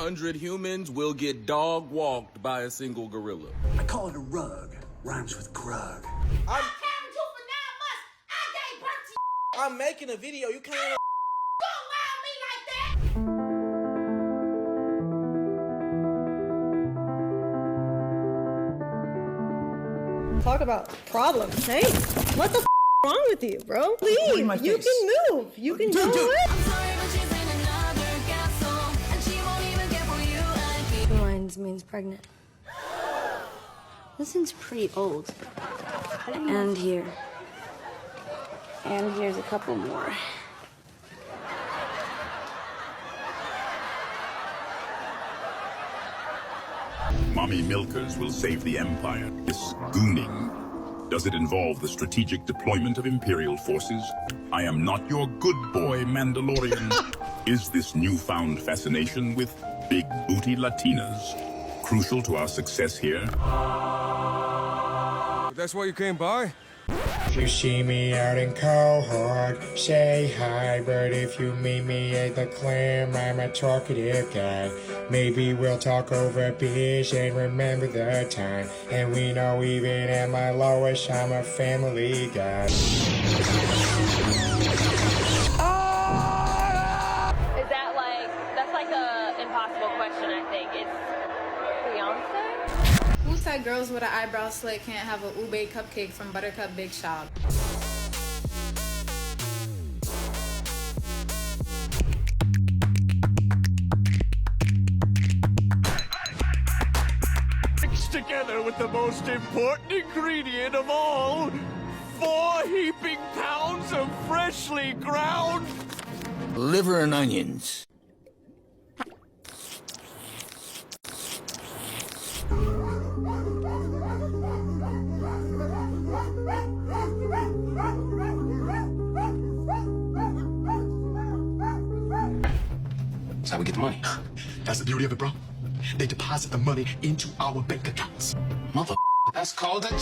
100 humans will get dog walked by a single gorilla. I call it a rug. Rhymes with Grug. I'm making a video. You can't. Don't wow me like that! Talk about problems, hey? What the wrong with you, bro? Leave. You can move. You can do it. I'm sorry, but she's in another castle, and she won't even get for you. Reminds means pregnant. This thing's pretty old. And here. And here's a couple more. Mommy milkers will save the Empire. This gooning. Does it involve the strategic deployment of Imperial forces? I am not your good boy, Mandalorian. Is this newfound fascination with big booty Latinas crucial to our success here? That's why you came by? If you see me out in cohort, say hi. But if you meet me at the clam, I'm a talkative guy. Maybe we'll talk over beers and remember the time. And we know even at my lowest, I'm a family guy. Is that like, that's like a impossible question, I think. It's Beyonce? Who said girls with an eyebrow slit can't have a ube cupcake from Buttercup Big Shop? Mixed together with the most important ingredient of all, 4 heaping pounds of freshly ground liver and onions. That's how we get the money. That's the beauty of it, bro. They deposit the money into our bank accounts. Mother, that's called it.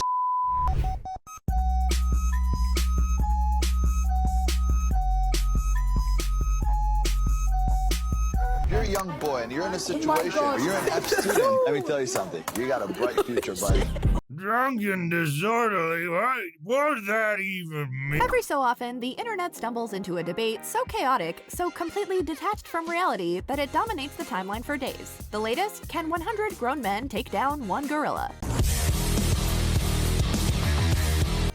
If you're a young boy and you're in a situation where you're an F student, let me tell you something. You got a bright future, buddy. Drunk and disorderly, what does that even mean? Every so often, the internet stumbles into a debate so chaotic, so completely detached from reality, that it dominates the timeline for days. The latest, can 100 grown men take down one gorilla?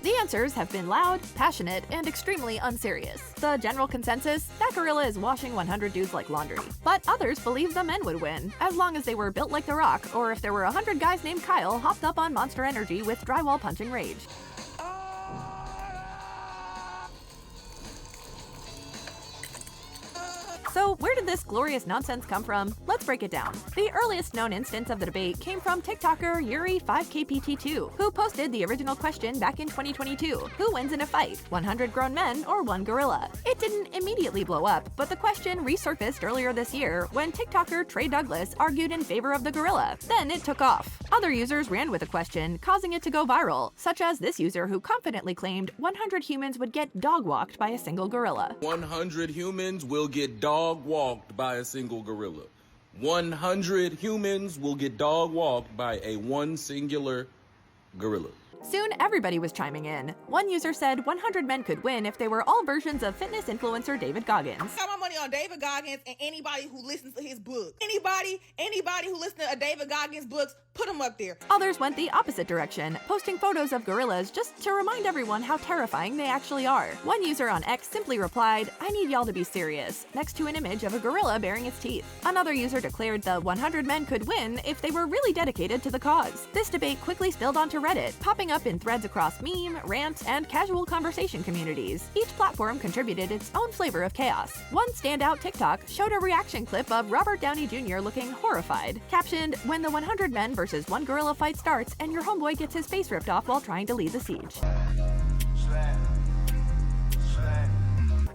The answers have been loud, passionate, and extremely unserious. The general consensus, that gorilla is washing 100 dudes like laundry. But others believe the men would win, as long as they were built like The Rock, or if there were 100 guys named Kyle hopped up on Monster Energy with drywall punching rage. So where did this glorious nonsense come from? Let's break it down. The earliest known instance of the debate came from TikToker Yuri5kpt2, who posted the original question back in 2022. Who wins in a fight, 100 grown men or one gorilla? It didn't immediately blow up, but the question resurfaced earlier this year when TikToker Trey Douglas argued in favor of the gorilla. Then it took off. Other users ran with the question, causing it to go viral, such as this user who confidently claimed 100 humans would get dog-walked by a single gorilla. 100 humans will get dog-walked by a single gorilla. 100 humans will get dog-walked by a one singular gorilla. Soon, everybody was chiming in. One user said 100 men could win if they were all versions of fitness influencer David Goggins. I got my money on David Goggins and anybody who listens to his book. Anybody who listens to a David Goggins books, put them up there. Others went the opposite direction, posting photos of gorillas just to remind everyone how terrifying they actually are. One user on X simply replied, "I need y'all to be serious," next to an image of a gorilla baring its teeth. Another user declared the 100 men could win if they were really dedicated to the cause. This debate quickly spilled onto Reddit, popping up in threads across meme, rant, and casual conversation communities. Each platform contributed its own flavor of chaos. One standout TikTok showed a reaction clip of Robert Downey Jr. looking horrified, captioned, "When the 100 men versus one gorilla fight starts and your homeboy gets his face ripped off while trying to lead the siege."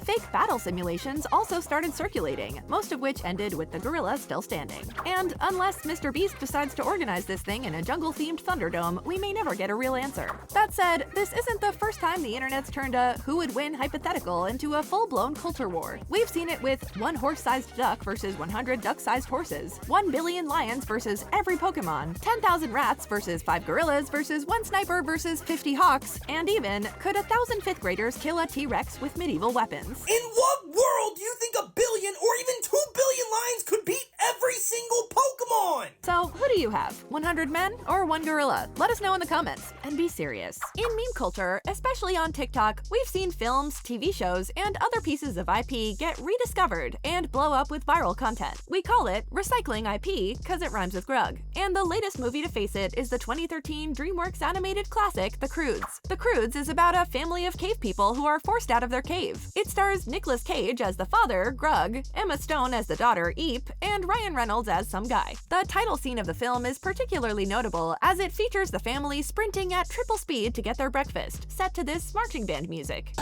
Fake battle simulations also started circulating, most of which ended with the gorilla still standing. And unless MrBeast decides to organize this thing in a jungle-themed Thunderdome, we may never get a real answer. That said, this isn't the first time the internet's turned a who-would-win hypothetical into a full-blown culture war. We've seen it with 1 horse-sized duck versus 100 duck-sized horses, 1 billion lions versus every Pokemon, 10,000 rats versus 5 gorillas versus 1 sniper versus 50 hawks, and even, could 1,000 fifth graders kill a T-Rex with medieval weapons? In what world do you think 1 billion or even 2 billion lions could beat every single Pokemon? So, who do you have? 100 men or 1 gorilla? Let us know in the comments, and be serious. In meme culture, especially on TikTok, we've seen films, TV shows, and other pieces of IP get rediscovered and blow up with viral content. We call it recycling IP because it rhymes with Grug. And the latest movie to face it is the 2013 DreamWorks animated classic, The Croods. The Croods is about a family of cave people who are forced out of their cave. It stars Nicolas Cage as the father, Grug, Emma Stone as the daughter, Eep, and Ryan Reynolds as some guy. The title scene of the film is particularly notable as it features the family sprinting at triple speed to get their breakfast, set to this marching band music.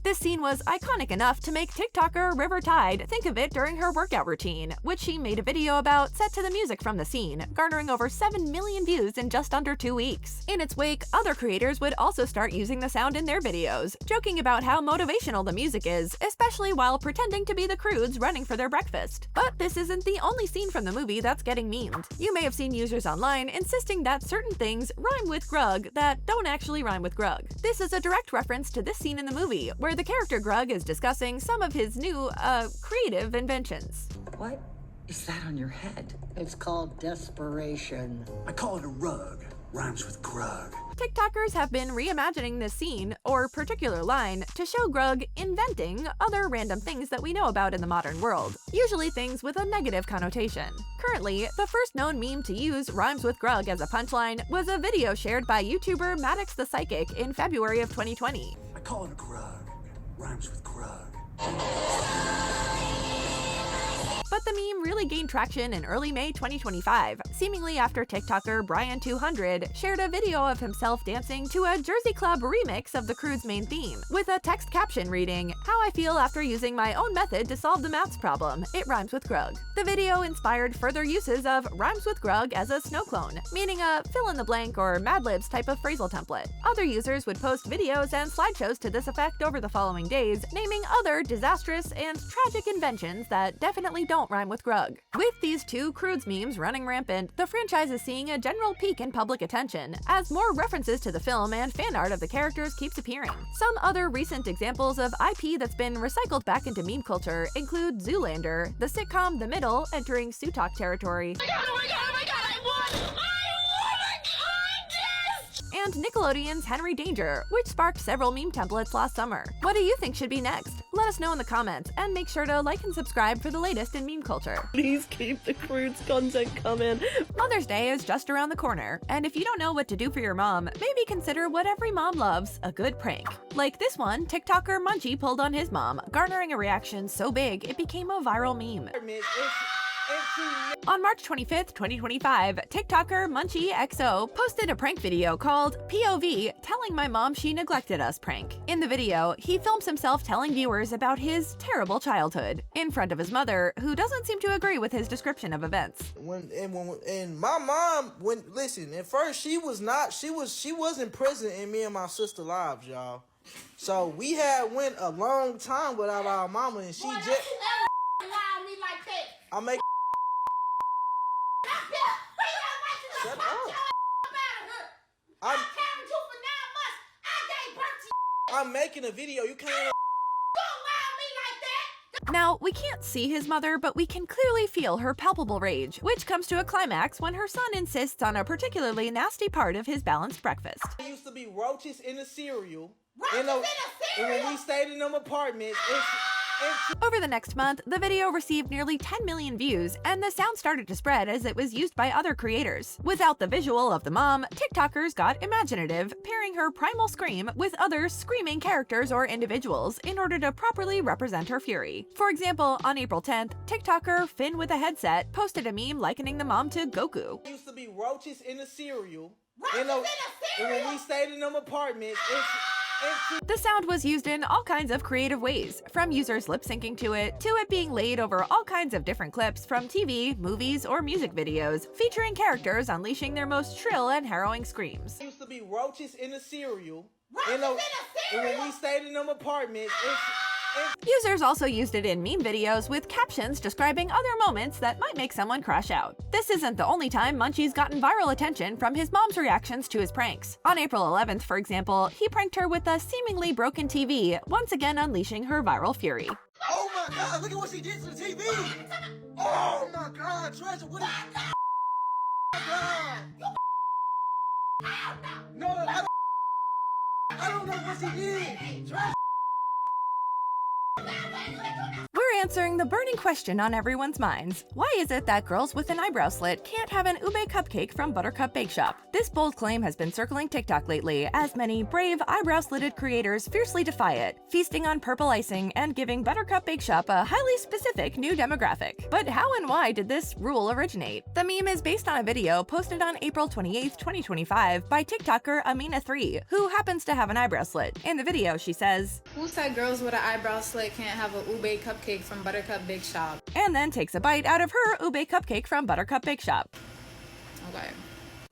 This scene was iconic enough to make TikToker River Tide think of it during her workout routine, which she made a video about set to the music from the scene, garnering over 7 million views in just under 2 weeks. In its wake, other creators would also start using the sound in their videos, joking about how motivational the music is, especially while pretending to be the Croods running for their breakfast. But this isn't the only scene from the movie that's getting memed. You may have seen users online insisting that certain things rhyme with Grug that don't actually rhyme with Grug. This is a direct reference to this scene in the movie, where the character Grug is discussing some of his new, creative inventions. What is that on your head? It's called desperation. I call it a rug. Rhymes with Grug. TikTokers have been reimagining this scene, or particular line, to show Grug inventing other random things that we know about in the modern world, usually things with a negative connotation. Currently, the first known meme to use rhymes with Grug as a punchline was a video shared by YouTuber Maddox the Psychic in February of 2020. I call it a Grug. Rhymes with Grug. But the meme really gained traction in early May 2025, seemingly after TikToker Brian200 shared a video of himself dancing to a Jersey Club remix of the Croods main theme, with a text caption reading, "How I feel after using my own method to solve the maths problem. It rhymes with Grug." The video inspired further uses of rhymes with Grug as a snow clone, meaning a fill-in-the-blank or Mad Libs type of phrasal template. Other users would post videos and slideshows to this effect over the following days, naming other disastrous and tragic inventions that definitely don't rhyme with Grug. With these 2 Croods memes running rampant, the franchise is seeing a general peak in public attention, as more references to the film and fan art of the characters keeps appearing. Some other recent examples of IP that's been recycled back into meme culture include Zoolander, the sitcom The Middle entering Sutalk territory, and Nickelodeon's Henry Danger, which sparked several meme templates last summer. What do you think should be next? Let us know in the comments, and make sure to like and subscribe for the latest in meme culture. Please keep the Croods content coming. Mother's Day is just around the corner, and if you don't know what to do for your mom, maybe consider what every mom loves, a good prank. Like this one TikToker Munchie pulled on his mom, garnering a reaction so big it became a viral meme. On March 25th, 2025, TikToker MunchieXO posted a prank video called POV Telling My Mom She Neglected Us prank. In the video, he films himself telling viewers about his terrible childhood in front of his mother, who doesn't seem to agree with his description of events. And my mom, listen, at first she wasn't present in me and my sister lives, y'all. So we had went a long time without our mama, and she Boy, just lie me like that. I make Shut up. I'm making a video. You can't. Now, we can't see his mother, but we can clearly feel her palpable rage, which comes to a climax when her son insists on a particularly nasty part of his balanced breakfast. There used to be roaches in the cereal. Roaches in the cereal? And when we stayed in them apartments, Over the next month, the video received nearly 10 million views, and the sound started to spread as it was used by other creators. Without the visual of the mom, TikTokers got imaginative, pairing her primal scream with other screaming characters or individuals in order to properly represent her fury. For example, on April 10th, TikToker Finn with a Headset posted a meme likening the mom to Goku. There used to be roaches in the cereal. You know, and when we stayed in them apartments, The sound was used in all kinds of creative ways, from users lip syncing to it being laid over all kinds of different clips from TV, movies, or music videos, featuring characters unleashing their most shrill and harrowing screams. It used to be roaches in the cereal. You know, and when we stayed in them apartments, Users also used it in meme videos with captions describing other moments that might make someone crash out. This isn't the only time Munchie's gotten viral attention from his mom's reactions to his pranks. On April 11th, for example, he pranked her with a seemingly broken TV, once again unleashing her viral fury. oh my God, look at what she did to the TV. Oh my God, Treasure, what is... No, I don't know what she did. Treasure. We're answering the burning question on everyone's minds. Why is it that girls with an eyebrow slit can't have an ube cupcake from Buttercup Bake Shop? This bold claim has been circling TikTok lately, as many brave eyebrow-slitted creators fiercely defy it, feasting on purple icing and giving Buttercup Bake Shop a highly specific new demographic. But how and why did this rule originate? The meme is based on a video posted on April 28, 2025 by TikToker Amouranth, who happens to have an eyebrow slit. In the video, she says, "Who said girls with an eyebrow slit can't have a ube cupcake from Buttercup Bake Shop?" And then takes a bite out of her ube cupcake from Buttercup Bake Shop. Okay.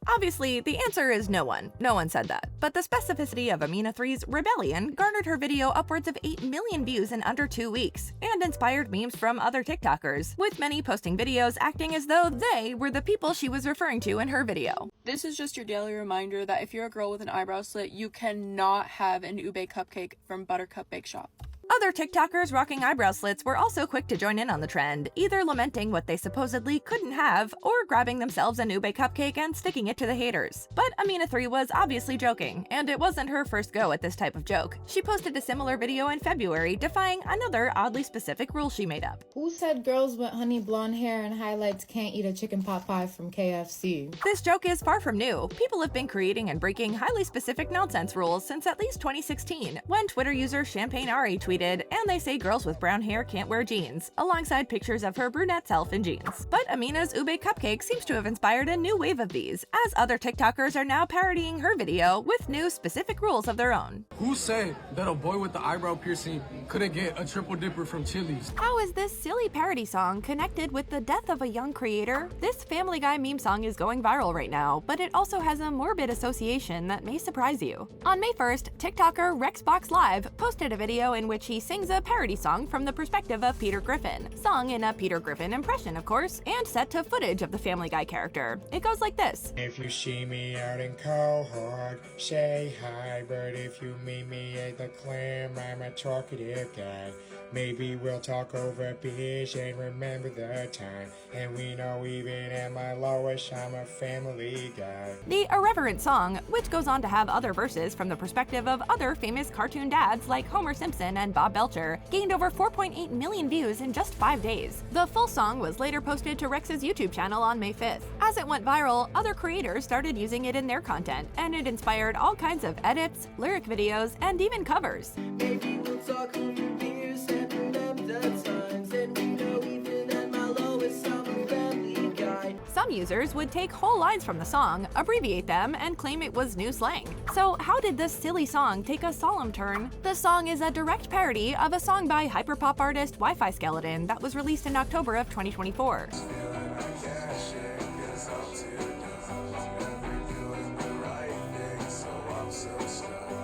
Obviously, the answer is no one. No one said that. But the specificity of Amouranth's rebellion garnered her video upwards of 8 million views in under 2 weeks, and inspired memes from other TikTokers, with many posting videos acting as though they were the people she was referring to in her video. This is just your daily reminder that if you're a girl with an eyebrow slit, you cannot have an ube cupcake from Buttercup Bake Shop. Other TikTokers rocking eyebrow slits were also quick to join in on the trend, either lamenting what they supposedly couldn't have, or grabbing themselves an ube cupcake and sticking it to the haters. But Amouranth was obviously joking, and it wasn't her first go at this type of joke. She posted a similar video in February defying another oddly specific rule she made up. "Who said girls with honey blonde hair and highlights can't eat a chicken pot pie from KFC?" This joke is far from new. People have been creating and breaking highly specific nonsense rules since at least 2016, when Twitter user Champagne Ari tweeted, "And they say girls with brown hair can't wear jeans," alongside pictures of her brunette self in jeans. But Amina's ube cupcake seems to have inspired a new wave of these, as other TikTokers are now parodying her video with new specific rules of their own. "Who said that a boy with the eyebrow piercing couldn't get a triple dipper from Chili's?" How is this silly parody song connected with the death of a young creator? This Family Guy meme song is going viral right now, but it also has a morbid association that may surprise you. On May 1st, TikToker Rexbox Live posted a video in which he sings a parody song from the perspective of Peter Griffin, sung in a Peter Griffin impression, of course, and set to footage of the Family Guy character. It goes like this. If you see me out in cohort, say hi, but if you meet me at the clam, I'm a talkative guy. Maybe we'll talk over beers and remember the time, and we know even at my lowest, I'm a family guy. The irreverent song, which goes on to have other verses from the perspective of other famous cartoon dads like Homer Simpson and Bob Belcher, gained over 4.8 million views in just 5 days. The full song was later posted to Rex's YouTube channel on May 5th. As it went viral, other creators started using it in their content, and it inspired all kinds of edits, lyric videos, and even covers. Maybe we'll talk over beers and remember the times, and we know even at my lowest, I'm a family guy. Some users would take whole lines from the song, abbreviate them, and claim it was new slang. So how did this silly song take a solemn turn? The song is a direct parody of a song by hyperpop artist Wifiskeleton that was released in October of 2024.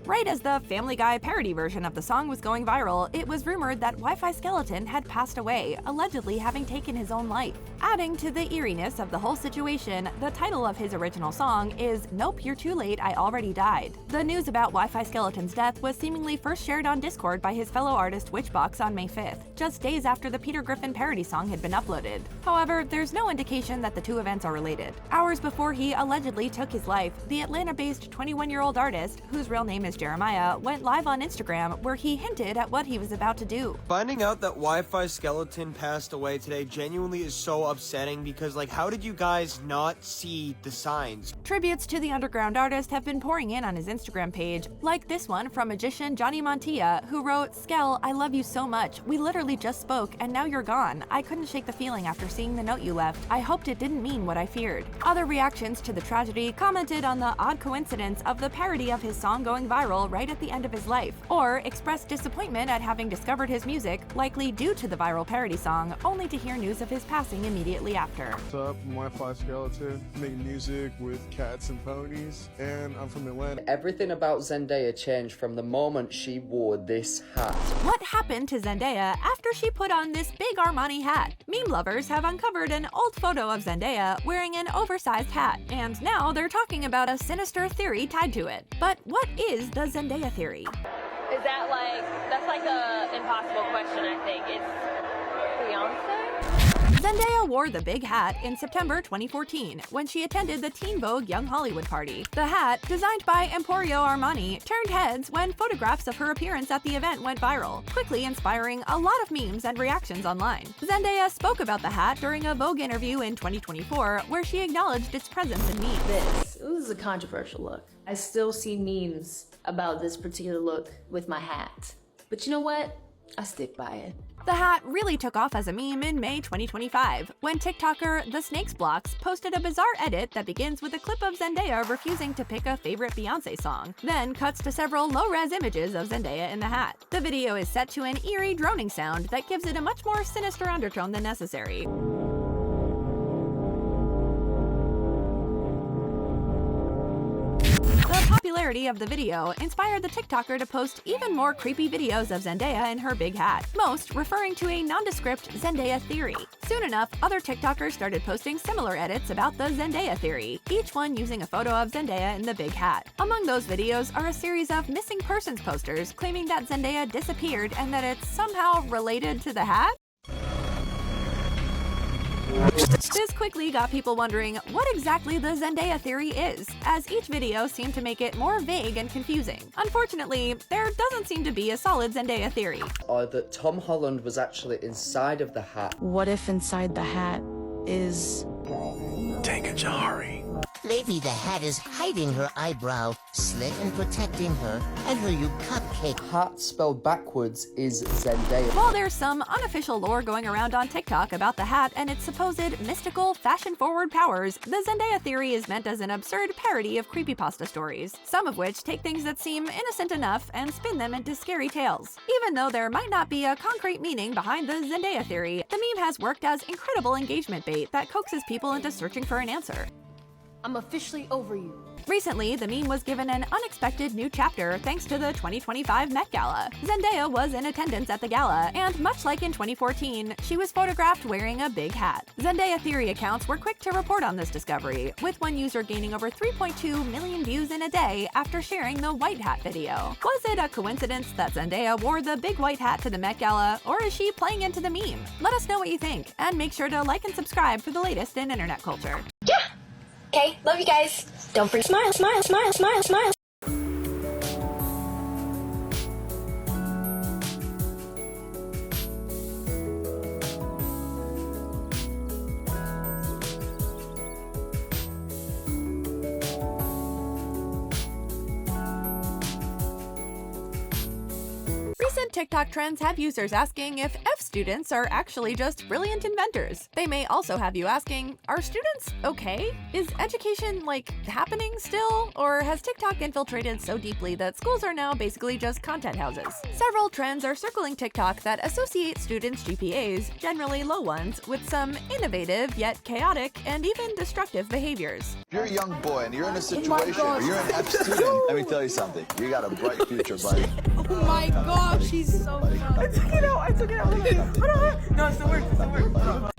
Right as the Family Guy parody version of the song was going viral, it was rumored that Wifiskeleton had passed away, allegedly having taken his own life. Adding to the eeriness of the whole situation, the title of his original song is "Nope, You're Too Late, I Already Died." The news about Wifiskeleton's death was seemingly first shared on Discord by his fellow artist Witchbox on May 5th, just days after the Peter Griffin parody song had been uploaded. However, there's no indication that the two events are related. Hours before he allegedly took his life, the Atlanta-based 21-year-old artist, whose real name is Jeremiah, went live on Instagram where he hinted at what he was about to do. Finding out that Wifiskeleton passed away today genuinely is so upsetting because, like, how did you guys not see the signs? Tributes to the underground artist have been pouring in on his Instagram page, like this one from magician Johnny Montilla, who wrote, "Skell, I love you so much. We literally just spoke, and now you're gone. I couldn't shake the feeling after seeing the note you left. I hoped it didn't mean what I feared." Other reactions to the tragedy commented on the odd coincidence of the parody of his song going viral right at the end of his life, or expressed disappointment at having discovered his music, likely due to the viral parody song, only to hear news of his passing immediately after. What's up? I'm Wifiskeleton, making music with cats and ponies, and I'm from Atlanta. Everything about Zendaya changed from the moment she wore this hat. What happened to Zendaya after she put on this big Armani hat? Meme lovers have uncovered an old photo of Zendaya wearing an oversized hat, and now they're talking about a sinister theory tied to it. But what is the Zendaya theory? Is that that's like a impossible question, I think. It's Beyonce? Zendaya wore the big hat in September 2014 when she attended the Teen Vogue Young Hollywood party. The hat, designed by Emporio Armani, turned heads when photographs of her appearance at the event went viral, quickly inspiring a lot of memes and reactions online. Zendaya spoke about the hat during a Vogue interview in 2024 where she acknowledged its presence in memes. This is a controversial look. I still see memes about this particular look with my hat. But you know what? I stick by it. The hat really took off as a meme in May 2025, when TikToker The Snakes Blocks posted a bizarre edit that begins with a clip of Zendaya refusing to pick a favorite Beyonce song, then cuts to several low-res images of Zendaya in the hat. The video is set to an eerie droning sound that gives it a much more sinister undertone than necessary. The popularity of the video inspired the TikToker to post even more creepy videos of Zendaya in her big hat, most referring to a nondescript Zendaya theory. Soon enough, other TikTokers started posting similar edits about the Zendaya theory, each one using a photo of Zendaya in the big hat. Among those videos are a series of missing persons posters claiming that Zendaya disappeared and that it's somehow related to the hat. This quickly got people wondering what exactly the Zendaya theory is, as each video seemed to make it more vague and confusing. Unfortunately, there doesn't seem to be a solid Zendaya theory. Or that Tom Holland was actually inside of the hat. What if inside the hat is... Jahari. Maybe the hat is hiding her eyebrow slit and protecting her and her you cupcake. Hat spelled backwards is Zendaya. While there's some unofficial lore going around on TikTok about the hat and its supposed mystical, fashion-forward powers, the Zendaya theory is meant as an absurd parody of creepypasta stories, some of which take things that seem innocent enough and spin them into scary tales. Even though there might not be a concrete meaning behind the Zendaya theory, the meme has worked as incredible engagement bait that coaxes people into searching for an answer. I'm officially over you. Recently, the meme was given an unexpected new chapter thanks to the 2025 Met Gala. Zendaya was in attendance at the gala, and much like in 2014, she was photographed wearing a big hat. Zendaya theory accounts were quick to report on this discovery, with one user gaining over 3.2 million views in a day after sharing the white hat video. Was it a coincidence that Zendaya wore the big white hat to the Met Gala, or is she playing into the meme? Let us know what you think, and make sure to like and subscribe for the latest in internet culture. Yeah! Okay, love you guys. Don't forget smile, smile, smile, smile, smile. Recent TikTok trends have users asking if F students are actually just brilliant inventors. They may also have you asking, are students okay? Is education, happening still? Or has TikTok infiltrated so deeply that schools are now basically just content houses? Several trends are circling TikTok that associate students' GPAs, generally low ones, with some innovative yet chaotic and even destructive behaviors. If you're a young boy and you're in a situation where you're an F student, let me tell you something. You got a bright future, buddy. Oh my gosh, she's so funny. I took it out. No, it's the word.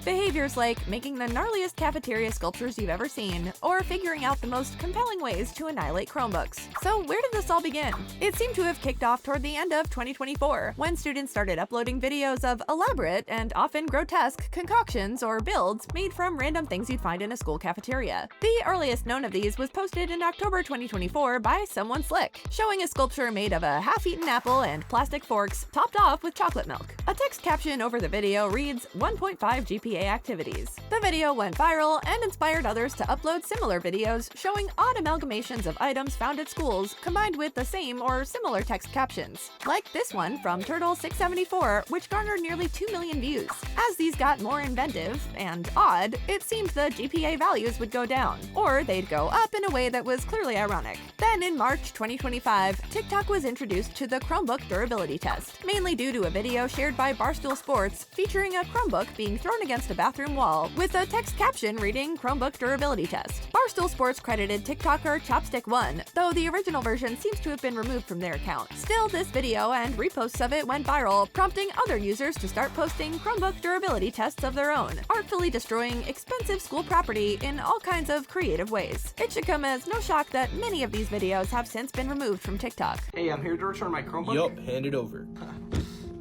Behaviors like making the gnarliest cafeteria sculptures you've ever seen, or figuring out the most compelling ways to annihilate Chromebooks. So where did this all begin? It seemed to have kicked off toward the end of 2024, when students started uploading videos of elaborate and often grotesque concoctions or builds made from random things you'd find in a school cafeteria. The earliest known of these was posted in October 2024 by someone slick, showing a sculpture made of a half-eaten apple and plastic forks topped off with chocolate milk. A text caption over the video reads 1.5 GPA GPA activities. The video went viral and inspired others to upload similar videos showing odd amalgamations of items found at schools combined with the same or similar text captions. Like this one from Turtle674, which garnered nearly 2 million views. As these got more inventive and odd, it seemed the GPA values would go down, or they'd go up in a way that was clearly ironic. Then in March 2025, TikTok was introduced to the Chromebook durability test, mainly due to a video shared by Barstool Sports featuring a Chromebook being thrown against a bathroom wall with a text caption reading Chromebook durability test. Barstool Sports credited TikToker Chopstick1, though the original version seems to have been removed from their account. Still, this video and reposts of it went viral, prompting other users to start posting Chromebook durability tests of their own, artfully destroying expensive school property in all kinds of creative ways. It should come as no shock that many of these videos have since been removed from TikTok. Hey, I'm here to return my Chromebook. Yup, hand it over.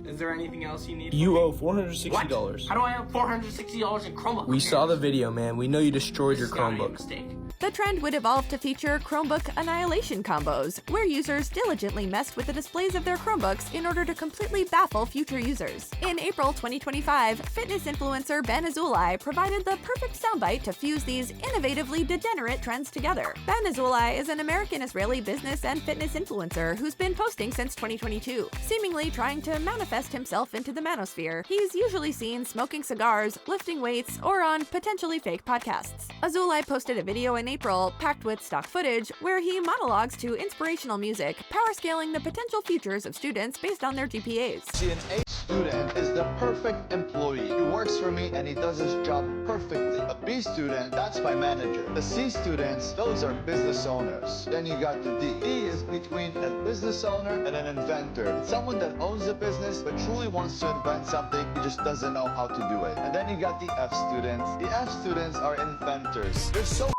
Is there anything else you need? You owe $460. What? How do I have $460 in Chromebook? We saw the video, man. We know you destroyed your Chromebook. Mistake. The trend would evolve to feature Chromebook annihilation combos, where users diligently messed with the displays of their Chromebooks in order to completely baffle future users. In April 2025, fitness influencer Ben Azulai provided the perfect soundbite to fuse these innovatively degenerate trends together. Ben Azulai is an American-Israeli business and fitness influencer who's been posting since 2022, seemingly trying to manifest himself into the manosphere. He's usually seen smoking cigars, lifting weights, or on potentially fake podcasts. Azulai posted a video in April, packed with stock footage, where he monologues to inspirational music, power scaling the potential futures of students based on their GPAs. See, an A student is the perfect employee. He works for me and he does his job perfectly. A B student, that's my manager. The C students, those are business owners. Then you got the D. D is between a business owner and an inventor. It's someone that owns a business but truly wants to invent something, he just doesn't know how to do it. And then you got the F students. The F students are inventors. They're so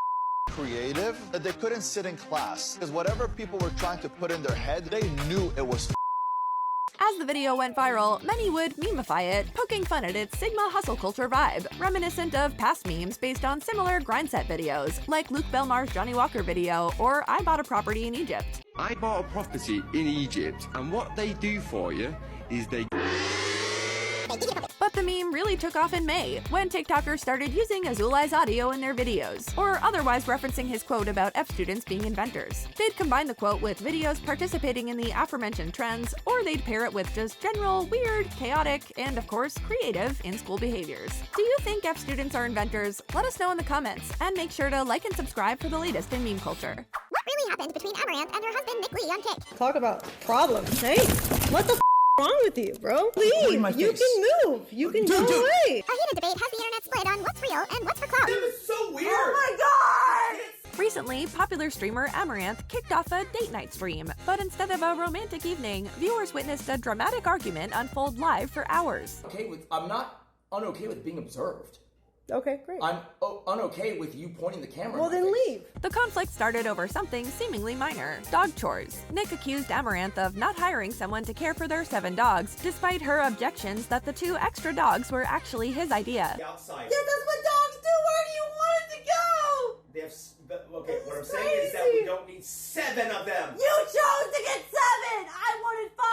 creative that they couldn't sit in class because whatever people were trying to put in their head, they knew it was As the video went viral, many would memify it, poking fun at its Sigma hustle culture vibe, reminiscent of past memes based on similar grindset videos, like Luke Belmar's Johnny Walker video, or I Bought a Property in Egypt. I bought a property in Egypt, and what they do for you is they... But the meme really took off in May, when TikTokers started using Azulai's audio in their videos, or otherwise referencing his quote about F students being inventors. They'd combine the quote with videos participating in the aforementioned trends, or they'd pair it with just general, weird, chaotic, and of course, creative in-school behaviors. Do you think F students are inventors? Let us know in the comments, and make sure to like and subscribe for the latest in meme culture. What really happened between Amouranth and her husband McLean on Kick? Talk about problems. Hey, what the wrong with you, bro? Leave. You can move. You can go away. A heated debate has the internet split on what's real and what's for clout. That was so weird. Oh my god! Recently, popular streamer Amouranth kicked off a date night stream, but instead of a romantic evening, viewers witnessed a dramatic argument unfold live for hours. I'm not unokay with being observed. Okay, great. I'm unokay with you pointing the camera. Well, then leave. The conflict started over something seemingly minor: dog chores. Nick accused Amouranth of not hiring someone to care for their 7 dogs, despite her objections that the 2 extra dogs were actually his idea. Outside. Yeah, that's what dogs do. Where do you want it to go? They have, okay, what I'm saying is that we don't need 7 of them. You chose to get 7. I wanted 5.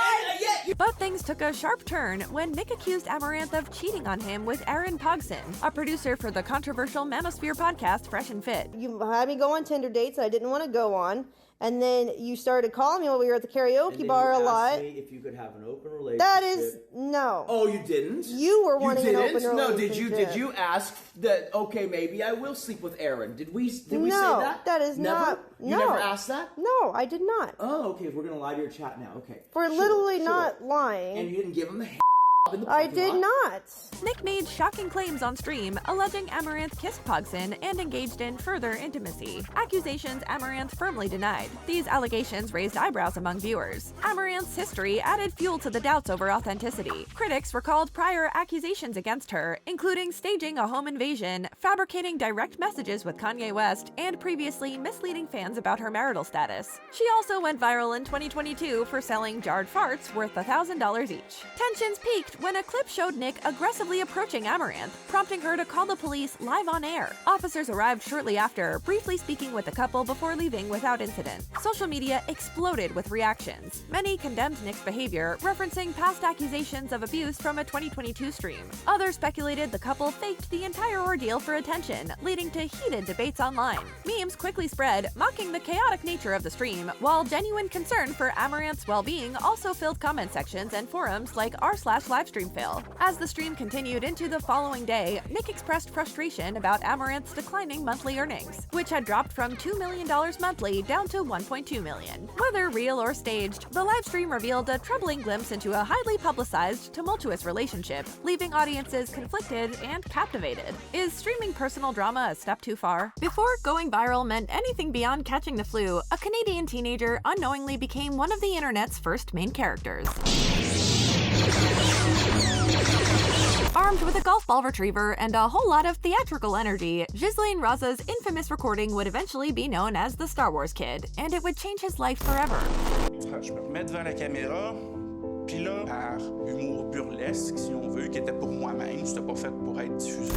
But things took a sharp turn when Nick accused Amouranth of cheating on him with Aaron Pogson, a producer for the controversial Manosphere podcast Fresh and Fit. You had me go on Tinder dates that I didn't want to go on, and then you started calling me while we were at the karaoke bar a lot. Me if you could have an open relationship. That is no. Oh, you didn't? You were wanting an open relationship. No, did you ask that? Okay, maybe I will sleep with Aaron. Did we say that? That is never? not. You never asked that? No, I did not. Oh, okay. If we're gonna lie to your chat now, okay. We're literally not lying. And you didn't give him the I did not. Nick made shocking claims on stream, alleging Amouranth kissed Pogson and engaged in further intimacy. Accusations Amouranth firmly denied. These allegations raised eyebrows among viewers. Amaranth's history added fuel to the doubts over authenticity. Critics recalled prior accusations against her, including staging a home invasion, fabricating direct messages with Kanye West, and previously misleading fans about her marital status. She also went viral in 2022 for selling jarred farts worth $1,000 each. Tensions peaked shocked when a clip showed Nick aggressively approaching Amouranth, prompting her to call the police live on air. Officers arrived shortly after, briefly speaking with the couple before leaving without incident. Social media exploded with reactions. Many condemned Nick's behavior, referencing past accusations of abuse from a 2022 stream. Others speculated the couple faked the entire ordeal for attention, leading to heated debates online. Memes quickly spread, mocking the chaotic nature of the stream, while genuine concern for Amouranth's well-being also filled comment sections and forums like r/livestreamfail. As the stream continued into the following day, Nick expressed frustration about Amouranth's declining monthly earnings, which had dropped from $2 million monthly down to $1.2 million. Whether real or staged, the live stream revealed a troubling glimpse into a highly publicized, tumultuous relationship, leaving audiences conflicted and captivated. Is streaming personal drama a step too far? Before going viral meant anything beyond catching the flu, a Canadian teenager unknowingly became one of the internet's first main characters. Armed with a golf ball retriever and a whole lot of theatrical energy, Ghislaine Raza's infamous recording would eventually be known as the Star Wars Kid, and it would change his life forever. Je me remets devant la caméra, puis là, par humour burlesque, si on veut, qui était pour moi-même, c'était pas fait pour être diffusé.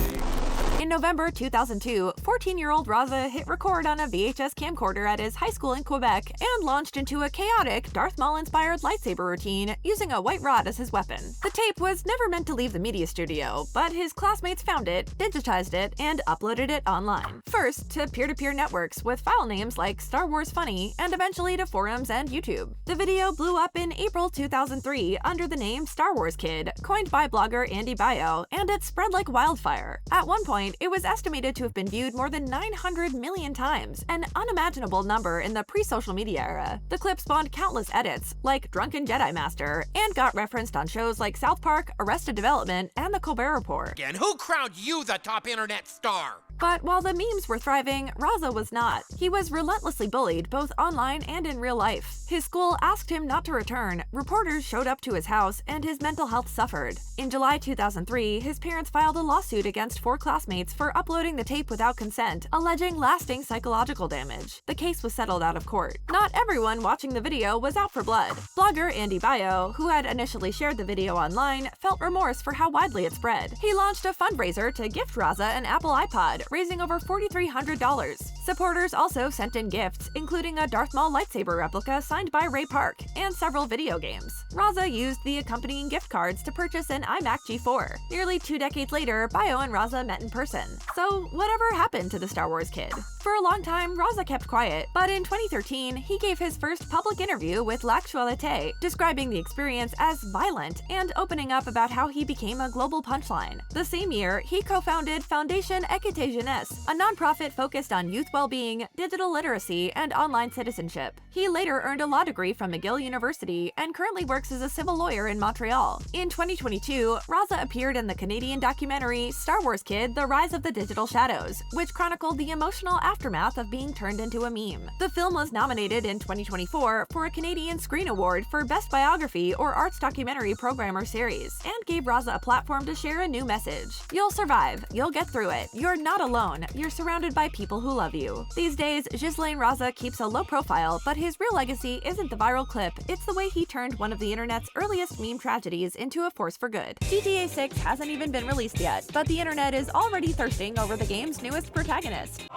In November 2002, 14-year-old Raza hit record on a VHS camcorder at his high school in Quebec and launched into a chaotic, Darth Maul-inspired lightsaber routine using a white rod as his weapon. The tape was never meant to leave the media studio, but his classmates found it, digitized it, and uploaded it online. First to peer-to-peer networks with file names like Star Wars Funny, and eventually to forums and YouTube. The video blew up in April 2003 under the name Star Wars Kid, coined by blogger Eyebrow, and it spread like wildfire. At one point, it was estimated to have been viewed more than 900 million times, an unimaginable number in the pre-social media era. The clip spawned countless edits, like Drunken Jedi Master, and got referenced on shows like South Park, Arrested Development, and The Colbert Report. And who crowned you the top internet star? But while the memes were thriving, Raza was not. He was relentlessly bullied, both online and in real life. His school asked him not to return, reporters showed up to his house, and his mental health suffered. In July 2003, his parents filed a lawsuit against 4 classmates for uploading the tape without consent, alleging lasting psychological damage. The case was settled out of court. Not everyone watching the video was out for blood. Blogger Eyebrow, who had initially shared the video online, felt remorse for how widely it spread. He launched a fundraiser to gift Raza an Apple iPod, raising over $4,300. Supporters also sent in gifts, including a Darth Maul lightsaber replica signed by Ray Park, and several video games. Raza used the accompanying gift cards to purchase an iMac G4. Nearly 2 decades later, Bio and Raza met in person. So whatever happened to the Star Wars Kid? For a long time, Raza kept quiet, but in 2013, he gave his first public interview with L'Actualité, describing the experience as violent and opening up about how he became a global punchline. The same year, he co-founded Fondation Équité Jeunesse, a nonprofit focused on youth well-being, digital literacy, and online citizenship. He later earned a law degree from McGill University and currently works as a civil lawyer in Montreal. In 2022, Raza appeared in the Canadian documentary Star Wars Kid: The Rise of the Digital Shadows, which chronicled the emotional aftermath of being turned into a meme. The film was nominated in 2024 for a Canadian Screen Award for Best Biography or Arts Documentary Program or Series, and gave Raza a platform to share a new message. You'll survive. You'll get through it. You're not alone. You're surrounded by people who love you. These days, Ghislaine Raza keeps a low profile, but his real legacy isn't the viral clip, it's the way he turned one of the internet's earliest meme tragedies into a force for good. GTA 6 hasn't even been released yet, but the internet is already thirsting over the game's newest protagonist.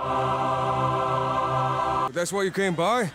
That's why you came by?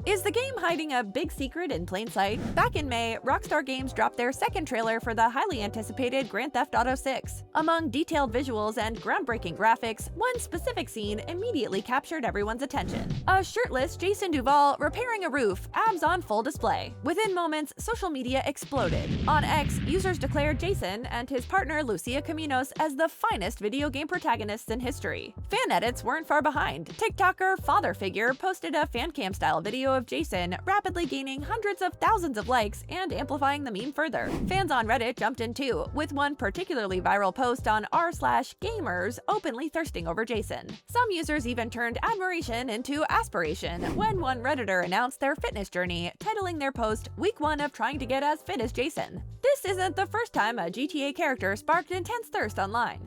Is the game hiding a big secret in plain sight? Back in May, Rockstar Games dropped their second trailer for the highly anticipated Grand Theft Auto 6. Among detailed visuals and groundbreaking graphics, one specific scene immediately captured everyone's attention. A shirtless Jason Duval repairing a roof, abs on full display. Within moments, social media exploded. On X, users declared Jason and his partner Lucia Caminos as the finest video game protagonists in history. Fan edits weren't far behind. TikToker Father Figure posted a fan cam style video of Jason rapidly gaining hundreds of thousands of likes and amplifying the meme further. Fans on Reddit jumped in too, with one particularly viral post on r/gamers openly thirsting over Jason. Some users even turned admiration into aspiration when one Redditor announced their fitness journey, titling their post "Week 1 of trying to get as fit as Jason." This isn't the first time a GTA character sparked intense thirst online.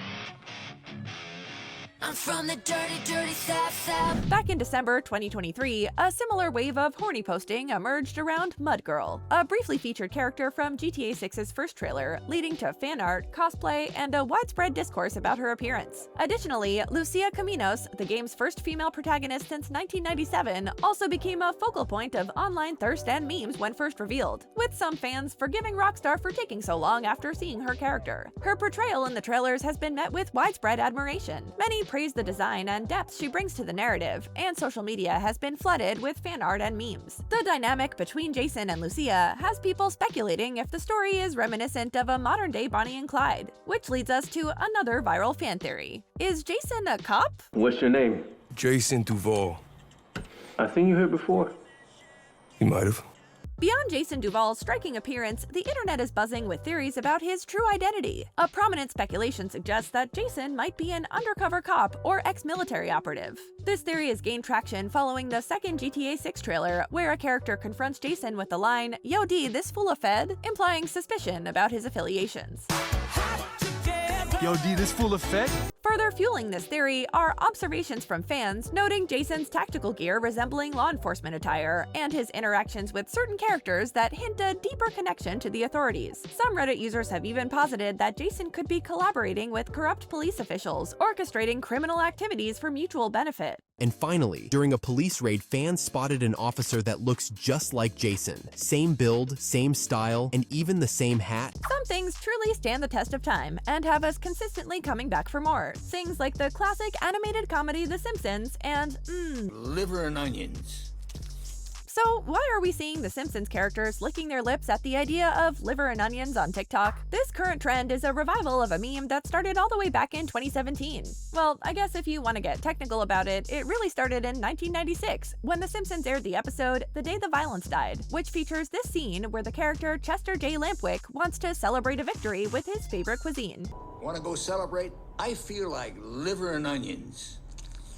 I'm from the dirty, dirty South. Back in December 2023, a similar wave of horny posting emerged around Mud Girl, a briefly featured character from GTA 6's first trailer, leading to fan art, cosplay, and a widespread discourse about her appearance. Additionally, Lucia Caminos, the game's first female protagonist since 1997, also became a focal point of online thirst and memes when first revealed, with some fans forgiving Rockstar for taking so long after seeing her character. Her portrayal in the trailers has been met with widespread admiration. Many praise the design and depth she brings to the narrative, and social media has been flooded with fan art and memes. The dynamic between Jason and Lucia has people speculating if the story is reminiscent of a modern-day Bonnie and Clyde, which leads us to another viral fan theory. Is Jason a cop? What's your name? Jason Duval. I seen you here before. You might have. Beyond Jason Duval's striking appearance, the internet is buzzing with theories about his true identity. A prominent speculation suggests that Jason might be an undercover cop or ex-military operative. This theory has gained traction following the second GTA 6 trailer, where a character confronts Jason with the line, "Yo D, this fool a Fed?" implying suspicion about his affiliations. Yo D, this fool of Fed? Further fueling this theory are observations from fans noting Jason's tactical gear resembling law enforcement attire and his interactions with certain characters that hint a deeper connection to the authorities. Some Reddit users have even posited that Jason could be collaborating with corrupt police officials, orchestrating criminal activities for mutual benefit. And finally, during a police raid, fans spotted an officer that looks just like Jason. Same build, same style, and even the same hat. Some things truly stand the test of time and have us consistently coming back for more. Things like the classic animated comedy The Simpsons and, liver and onions. So why are we seeing The Simpsons characters licking their lips at the idea of liver and onions on TikTok? This current trend is a revival of a meme that started all the way back in 2017. Well, I guess if you want to get technical about it, it really started in 1996, when The Simpsons aired the episode The Day the Violence Died, which features this scene where the character Chester J. Lampwick wants to celebrate a victory with his favorite cuisine. Want to go celebrate? I feel like liver and onions.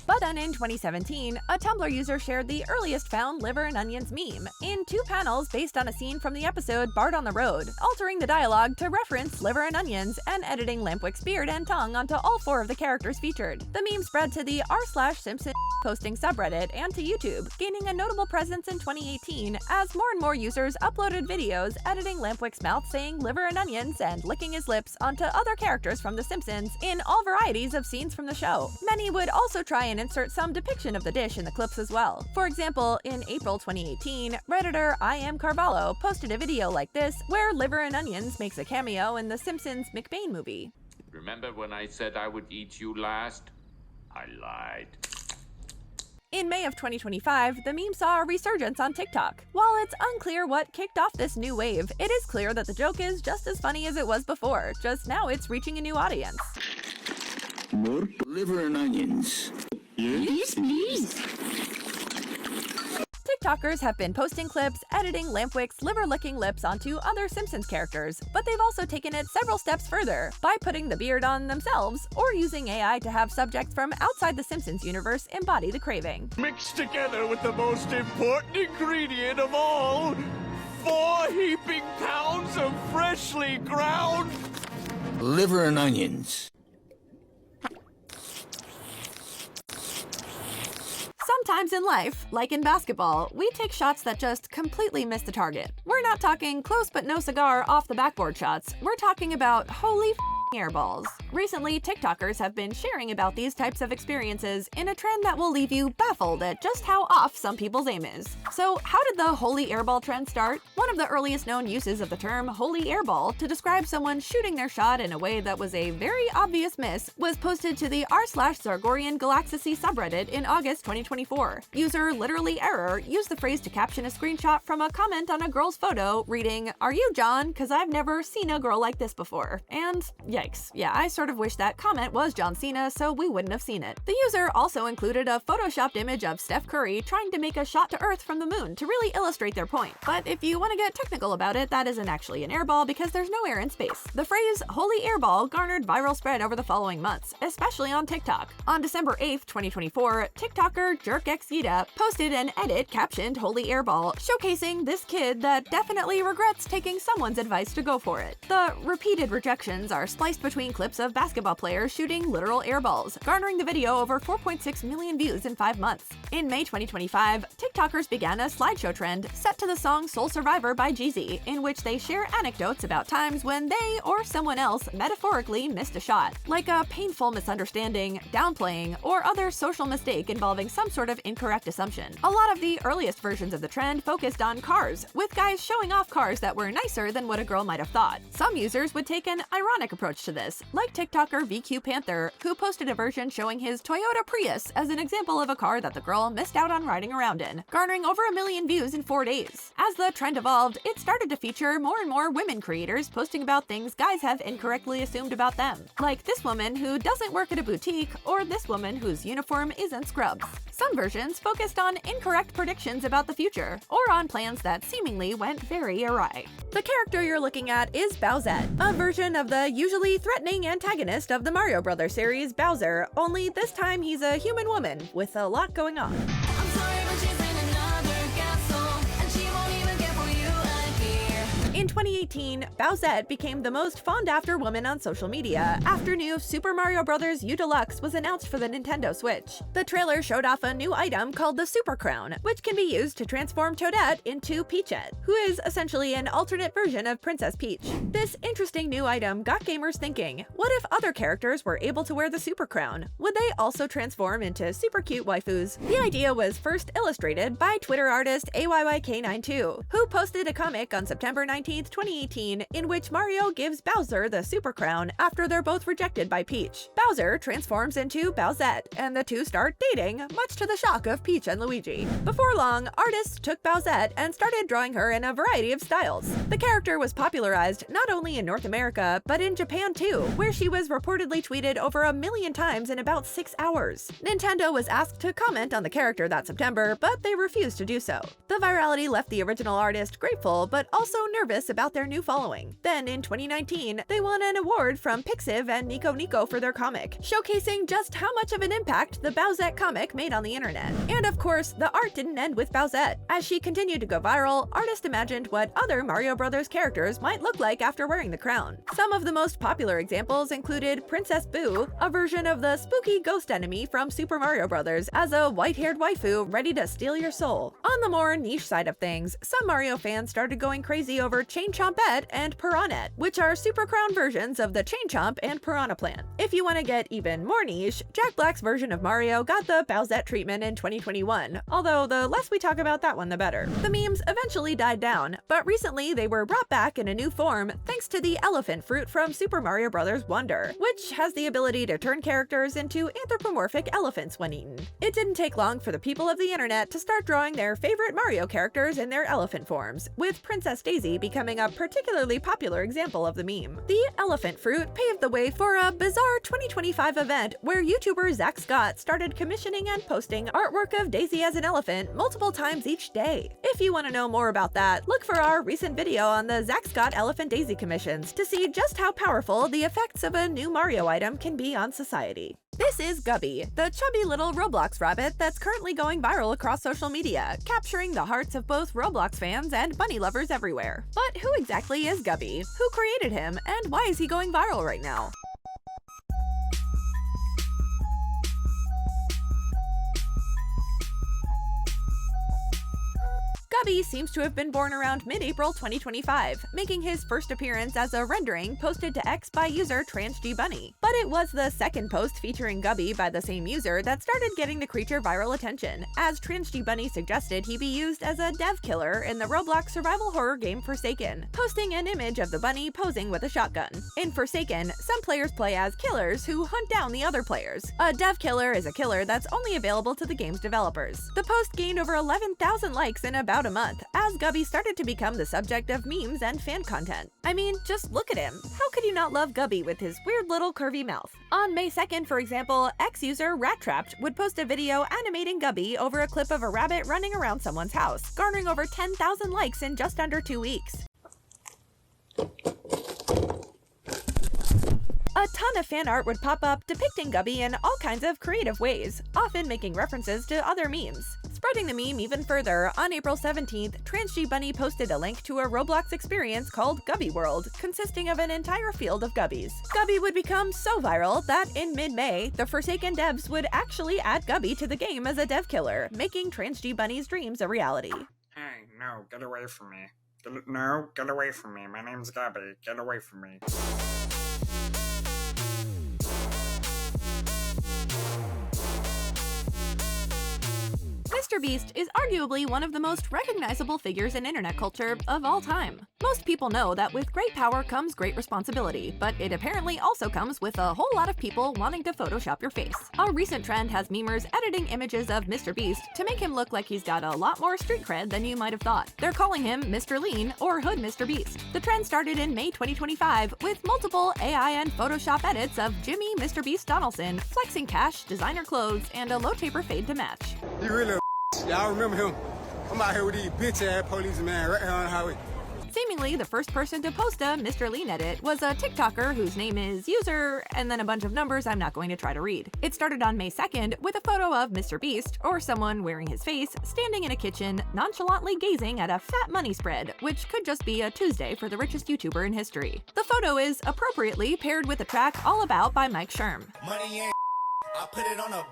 But then in 2017, a Tumblr user shared the earliest found liver and onions meme in 2 panels based on a scene from the episode Bard on the Road, altering the dialogue to reference liver and onions and editing Lampwick's beard and tongue onto all 4 of the characters featured. The meme spread to the r/Simpson posting subreddit and to YouTube, gaining a notable presence in 2018 as more and more users uploaded videos editing Lampwick's mouth saying liver and onions and licking his lips onto other characters from The Simpsons in all varieties of scenes from the show. Many would also try and insert some depiction of the dish in the clips as well. For example, in April 2018, Redditor I Am Carvalho posted a video like this where liver and onions makes a cameo in The Simpsons McBain movie. Remember when I said I would eat you last? I lied. In May of 2025, the meme saw a resurgence on TikTok. While it's unclear what kicked off this new wave, it is clear that the joke is just as funny as it was before, just now it's reaching a new audience. More liver and onions. Yes, please. TikTokers have been posting clips, editing Lampwick's liver-licking lips onto other Simpsons characters, but they've also taken it several steps further by putting the beard on themselves or using AI to have subjects from outside the Simpsons universe embody the craving. Mixed together with the most important ingredient of all, 4 heaping pounds of freshly ground liver and onions. Sometimes in life, like in basketball, we take shots that just completely miss the target. We're not talking close but no cigar off the backboard shots. We're talking about holy airballs. Recently, TikTokers have been sharing about these types of experiences in a trend that will leave you baffled at just how off some people's aim is. So how did the holy airball trend start? One of the earliest known uses of the term holy airball to describe someone shooting their shot in a way that was a very obvious miss was posted to the r/Zargorian Galaxy subreddit in August 2024. User Literally Error used the phrase to caption a screenshot from a comment on a girl's photo reading, "Are you John? 'Cause I've never seen a girl like this before." And yikes. Yeah, I sort of wish that comment was John Cena so we wouldn't have seen it. The user also included a photoshopped image of Steph Curry trying to make a shot to Earth from the moon to really illustrate their point. But if you want to get technical about it, that isn't actually an airball because there's no air in space. The phrase holy airball garnered viral spread over the following months, especially on TikTok. On December 8th, 2024, TikToker JerkXYita posted an edit captioned holy airball, showcasing this kid that definitely regrets taking someone's advice to go for it. The repeated rejections are splashed spliced between clips of basketball players shooting literal airballs, garnering the video over 4.6 million views in 5 months. In May 2025, TikTokers began a slideshow trend set to the song Soul Survivor by Jeezy, in which they share anecdotes about times when they or someone else metaphorically missed a shot, like a painful misunderstanding, downplaying, or other social mistake involving some sort of incorrect assumption. A lot of the earliest versions of the trend focused on cars, with guys showing off cars that were nicer than what a girl might have thought. Some users would take an ironic approach to this, like TikToker VQ Panther, who posted a version showing his Toyota Prius as an example of a car that the girl missed out on riding around in, garnering over 1 million views in 4 days. As the trend evolved, it started to feature more and more women creators posting about things guys have incorrectly assumed about them, like this woman who doesn't work at a boutique, or this woman whose uniform isn't scrubs. Some versions focused on incorrect predictions about the future, or on plans that seemingly went very awry. The character you're looking at is Bowsette, a version of the usually threatening antagonist of the Mario Brothers series, Bowser, only this time he's a human woman with a lot going on. In 2018, Bowsette became the most sought-after woman on social media after new Super Mario Bros. U Deluxe was announced for the Nintendo Switch. The trailer showed off a new item called the Super Crown, which can be used to transform Toadette into Peachette, who is essentially an alternate version of Princess Peach. This interesting new item got gamers thinking, what if other characters were able to wear the Super Crown? Would they also transform into super cute waifus? The idea was first illustrated by Twitter artist AYYK92, who posted a comic on September 19th, 2018, in which Mario gives Bowser the Super Crown after they're both rejected by Peach. Bowser transforms into Bowsette, and the two start dating, much to the shock of Peach and Luigi. Before long, artists took Bowsette and started drawing her in a variety of styles. The character was popularized not only in North America, but in Japan too, where she was reportedly tweeted over 1 million times in about 6 hours. Nintendo was asked to comment on the character that September, but they refused to do so. The virality left the original artist grateful, but also nervous about their new following. Then in 2019, they won an award from Pixiv and Nico Nico for their comic, showcasing just how much of an impact the Bowsette comic made on the internet. And of course, the art didn't end with Bowsette. As she continued to go viral, artists imagined what other Mario Brothers characters might look like after wearing the crown. Some of the most popular examples included Princess Boo, a version of the spooky ghost enemy from Super Mario Brothers, as a white-haired waifu ready to steal your soul. On the more niche side of things, some Mario fans started going crazy over Chain Chompette and Piranette, which are Super Crown versions of the Chain Chomp and Piranha plant. If you want to get even more niche, Jack Black's version of Mario got the Bowsette treatment in 2021, although the less we talk about that one the better. The memes eventually died down, but recently they were brought back in a new form thanks to the elephant fruit from Super Mario Bros. Wonder, which has the ability to turn characters into anthropomorphic elephants when eaten. It didn't take long for the people of the internet to start drawing their favorite Mario characters in their elephant forms, with Princess Daisy becoming a particularly popular example of the meme. The elephant fruit paved the way for a bizarre 2025 event where YouTuber Zach Scott started commissioning and posting artwork of Daisy as an elephant multiple times each day. If you want to know more about that, look for our recent video on the Zach Scott Elephant Daisy commissions to see just how powerful the effects of a new Mario item can be on society. This is Gubby, the chubby little Roblox rabbit that's currently going viral across social media, capturing the hearts of both Roblox fans and bunny lovers everywhere. But who exactly is Gubby? Who created him? And why is he going viral right now? Gubby seems to have been born around mid-April 2025, making his first appearance as a rendering posted to X by user TransGBunny. But it was the second post featuring Gubby by the same user that started getting the creature viral attention, as TransGBunny suggested he be used as a dev killer in the Roblox survival horror game Forsaken, posting an image of the bunny posing with a shotgun. In Forsaken, some players play as killers who hunt down the other players. A dev killer is a killer that's only available to the game's developers. The post gained over 11,000 likes in about a month, as Gubby started to become the subject of memes and fan content. I mean, just look at him. How could you not love Gubby with his weird little curvy mouth? On May 2nd, for example, ex-user RatTrapped would post a video animating Gubby over a clip of a rabbit running around someone's house, garnering over 10,000 likes in just under 2 weeks. A ton of fan art would pop up depicting Gubby in all kinds of creative ways, often making references to other memes. Spreading the meme even further, on April 17th, TransGBunny posted a link to a Roblox experience called Gubby World, consisting of an entire field of Gubbies. Gubby would become so viral that in mid-May, the Forsaken devs would actually add Gubby to the game as a dev killer, making TransGBunny's dreams a reality. Hey, no, get away from me. No, get away from me. My name's Gubby. Get away from me. MrBeast is arguably one of the most recognizable figures in internet culture of all time. Most people know that with great power comes great responsibility, but it apparently also comes with a whole lot of people wanting to Photoshop your face. A recent trend has memers editing images of MrBeast to make him look like he's got a lot more street cred than you might have thought. They're calling him MrLean or Hood MrBeast. The trend started in May 2025 with multiple AI and Photoshop edits of Jimmy MrBeast Donaldson flexing cash, designer clothes, and a low taper fade to match. He really y'all remember him? I'm out here with these bitch-ass police, man, right here on the highway. Seemingly, the first person to post a MrLean edit was a TikToker whose name is user, and then a bunch of numbers I'm not going to try to read. It started on May 2nd with a photo of MrBeast, or someone wearing his face, standing in a kitchen, nonchalantly gazing at a fat money spread, which could just be a Tuesday for the richest YouTuber in history. The photo is appropriately paired with the track All About by Mike Sherm. Money ain't I put it on a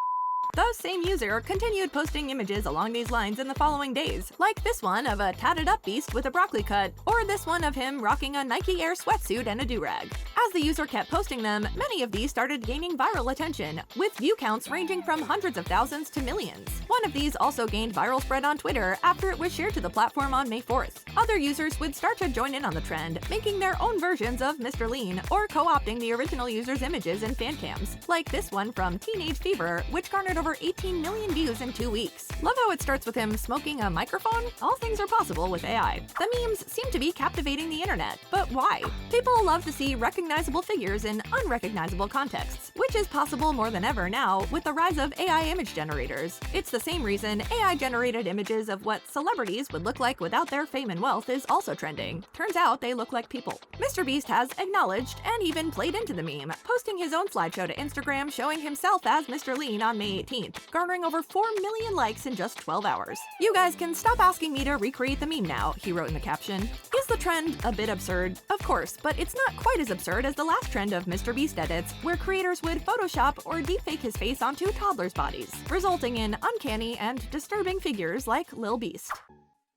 The same user continued posting images along these lines in the following days, like this one of a tatted up beast with a broccoli cut, or this one of him rocking a Nike Air sweatsuit and a do-rag. As the user kept posting them, many of these started gaining viral attention, with view counts ranging from hundreds of thousands to millions. One of these also gained viral spread on Twitter after it was shared to the platform on May 4th. Other users would start to join in on the trend, making their own versions of MrLean or co-opting the original user's images in fan cams, like this one from Teenage Fever, which garnered over 18 million views in 2 weeks. Love how it starts with him smoking a microphone. All things are possible with AI. The memes seem to be captivating the internet, but why? People love to see recognizable figures in unrecognizable contexts, which is possible more than ever now with the rise of AI image generators. It's the same reason AI-generated images of what celebrities would look like without their fame and wealth is also trending. Turns out they look like people. MrBeast has acknowledged and even played into the meme, posting his own slideshow to Instagram showing himself as MrLean on May 18th, garnering over 4 million likes in just 12 hours. You guys can stop asking me to recreate the meme now, he wrote in the caption. Is the trend a bit absurd? Of course, but it's not quite as absurd as the last trend of MrBeast edits, where creators would Photoshop or deepfake his face onto toddlers' bodies, resulting in uncanny and disturbing figures like Lil Beast.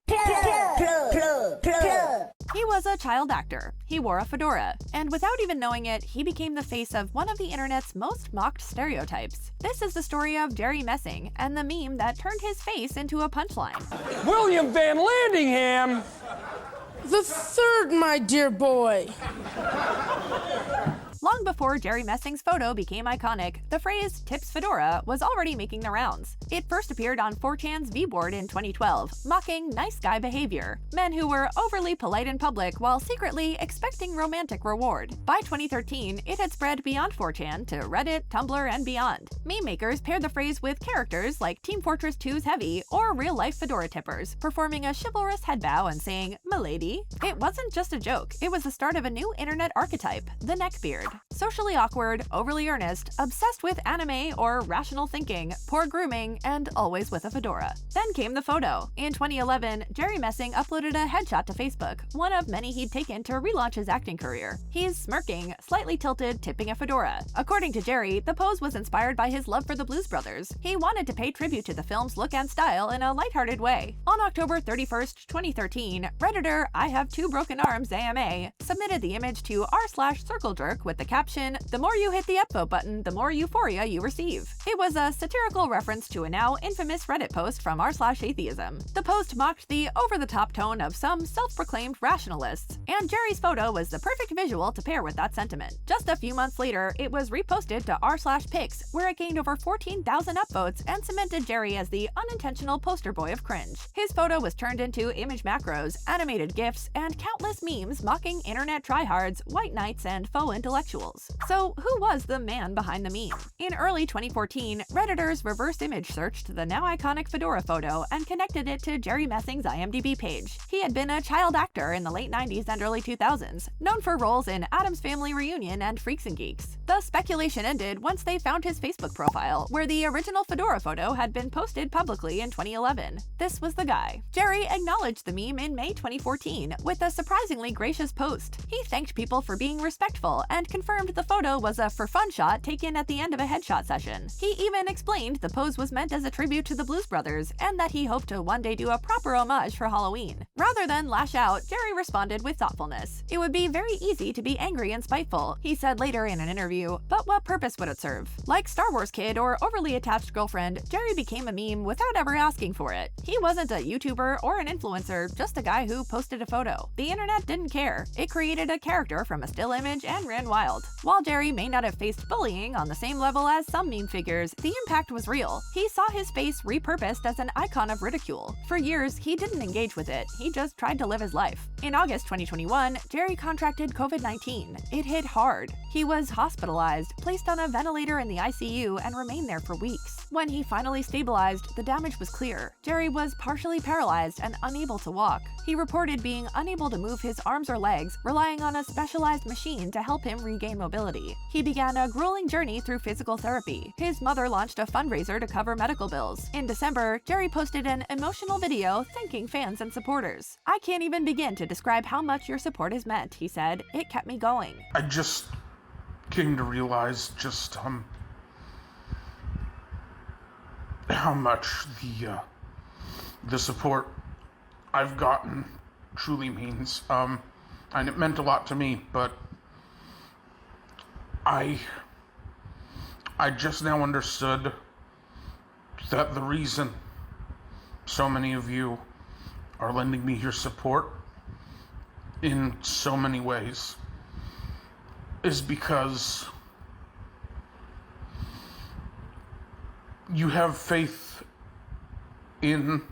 He was a child actor. He wore a fedora, and without even knowing it, he became the face of one of the internet's most mocked stereotypes. This is the story of Jerry Messing and the meme that turned his face into a punchline. William Van Landingham! The third, my dear boy. Long before Jerry Messing's photo became iconic, the phrase "tips fedora" was already making the rounds. It first appeared on 4chan's V-board in 2012, mocking nice guy behavior, men who were overly polite in public while secretly expecting romantic reward. By 2013, it had spread beyond 4chan to Reddit, Tumblr, and beyond. Meme makers paired the phrase with characters like Team Fortress 2's Heavy or real-life fedora tippers, performing a chivalrous head bow and saying, "Milady." It wasn't just a joke, it was the start of a new internet archetype, the neckbeard. Socially awkward, overly earnest, obsessed with anime or rational thinking, poor grooming, and always with a fedora. Then came the photo. In 2011, Jerry Messing uploaded a headshot to Facebook, one of many he'd taken to relaunch his acting career. He's smirking, slightly tilted, tipping a fedora. According to Jerry, the pose was inspired by his love for the Blues Brothers. He wanted to pay tribute to the film's look and style in a lighthearted way. On October 31st, 2013, Redditor I Have Two Broken Arms AMA submitted the image to r/circlejerk with the caption, "The more you hit the upvote button, the more euphoria you receive." It was a satirical reference to a now infamous Reddit post from r/atheism. The post mocked the over-the-top tone of some self-proclaimed rationalists, and Jerry's photo was the perfect visual to pair with that sentiment. Just a few months later, it was reposted to r/pics, where it gained over 14,000 upvotes and cemented Jerry as the unintentional poster boy of cringe. His photo was turned into image macros, animated GIFs, and countless memes mocking internet tryhards, white knights, and faux intellectuals. rituals. So who was the man behind the meme? In early 2014, Redditors reverse image searched the now iconic Fedora photo and connected it to Jerry Messing's IMDb page. He had been a child actor in the late 90s and early 2000s, known for roles in Addams Family Reunion and Freaks and Geeks. The speculation ended once they found his Facebook profile, where the original Fedora photo had been posted publicly in 2011. This was the guy. Jerry acknowledged the meme in May 2014 with a surprisingly gracious post. He thanked people for being respectful and confirmed the photo was a for fun shot taken at the end of a headshot session. He even explained the pose was meant as a tribute to the Blues Brothers and that he hoped to one day do a proper homage for Halloween. Rather than lash out, Jerry responded with thoughtfulness. It would be very easy to be angry and spiteful, he said later in an interview, but what purpose would it serve? Like Star Wars kid or overly attached girlfriend, Jerry became a meme without ever asking for it. He wasn't a YouTuber or an influencer, just a guy who posted a photo. The internet didn't care. It created a character from a still image and ran wild. While Jerry may not have faced bullying on the same level as some meme figures, the impact was real. He saw his face repurposed as an icon of ridicule. For years, he didn't engage with it. He just tried to live his life. In August 2021, Jerry contracted COVID-19. It hit hard. He was hospitalized, placed on a ventilator in the ICU, and remained there for weeks. When he finally stabilized, the damage was clear. Jerry was partially paralyzed and unable to walk. He reported being unable to move his arms or legs, relying on a specialized machine to help him regain mobility. He began a grueling journey through physical therapy. His mother launched a fundraiser to cover medical bills. In December, Jerry posted an emotional video thanking fans and supporters. "I can't even begin to describe how much your support has meant," he said. "It kept me going." I just came to realize just how much the support I've gotten truly means. And it meant a lot to me, but I just now understood that the reason so many of you are lending me your support in so many ways is because you have faith in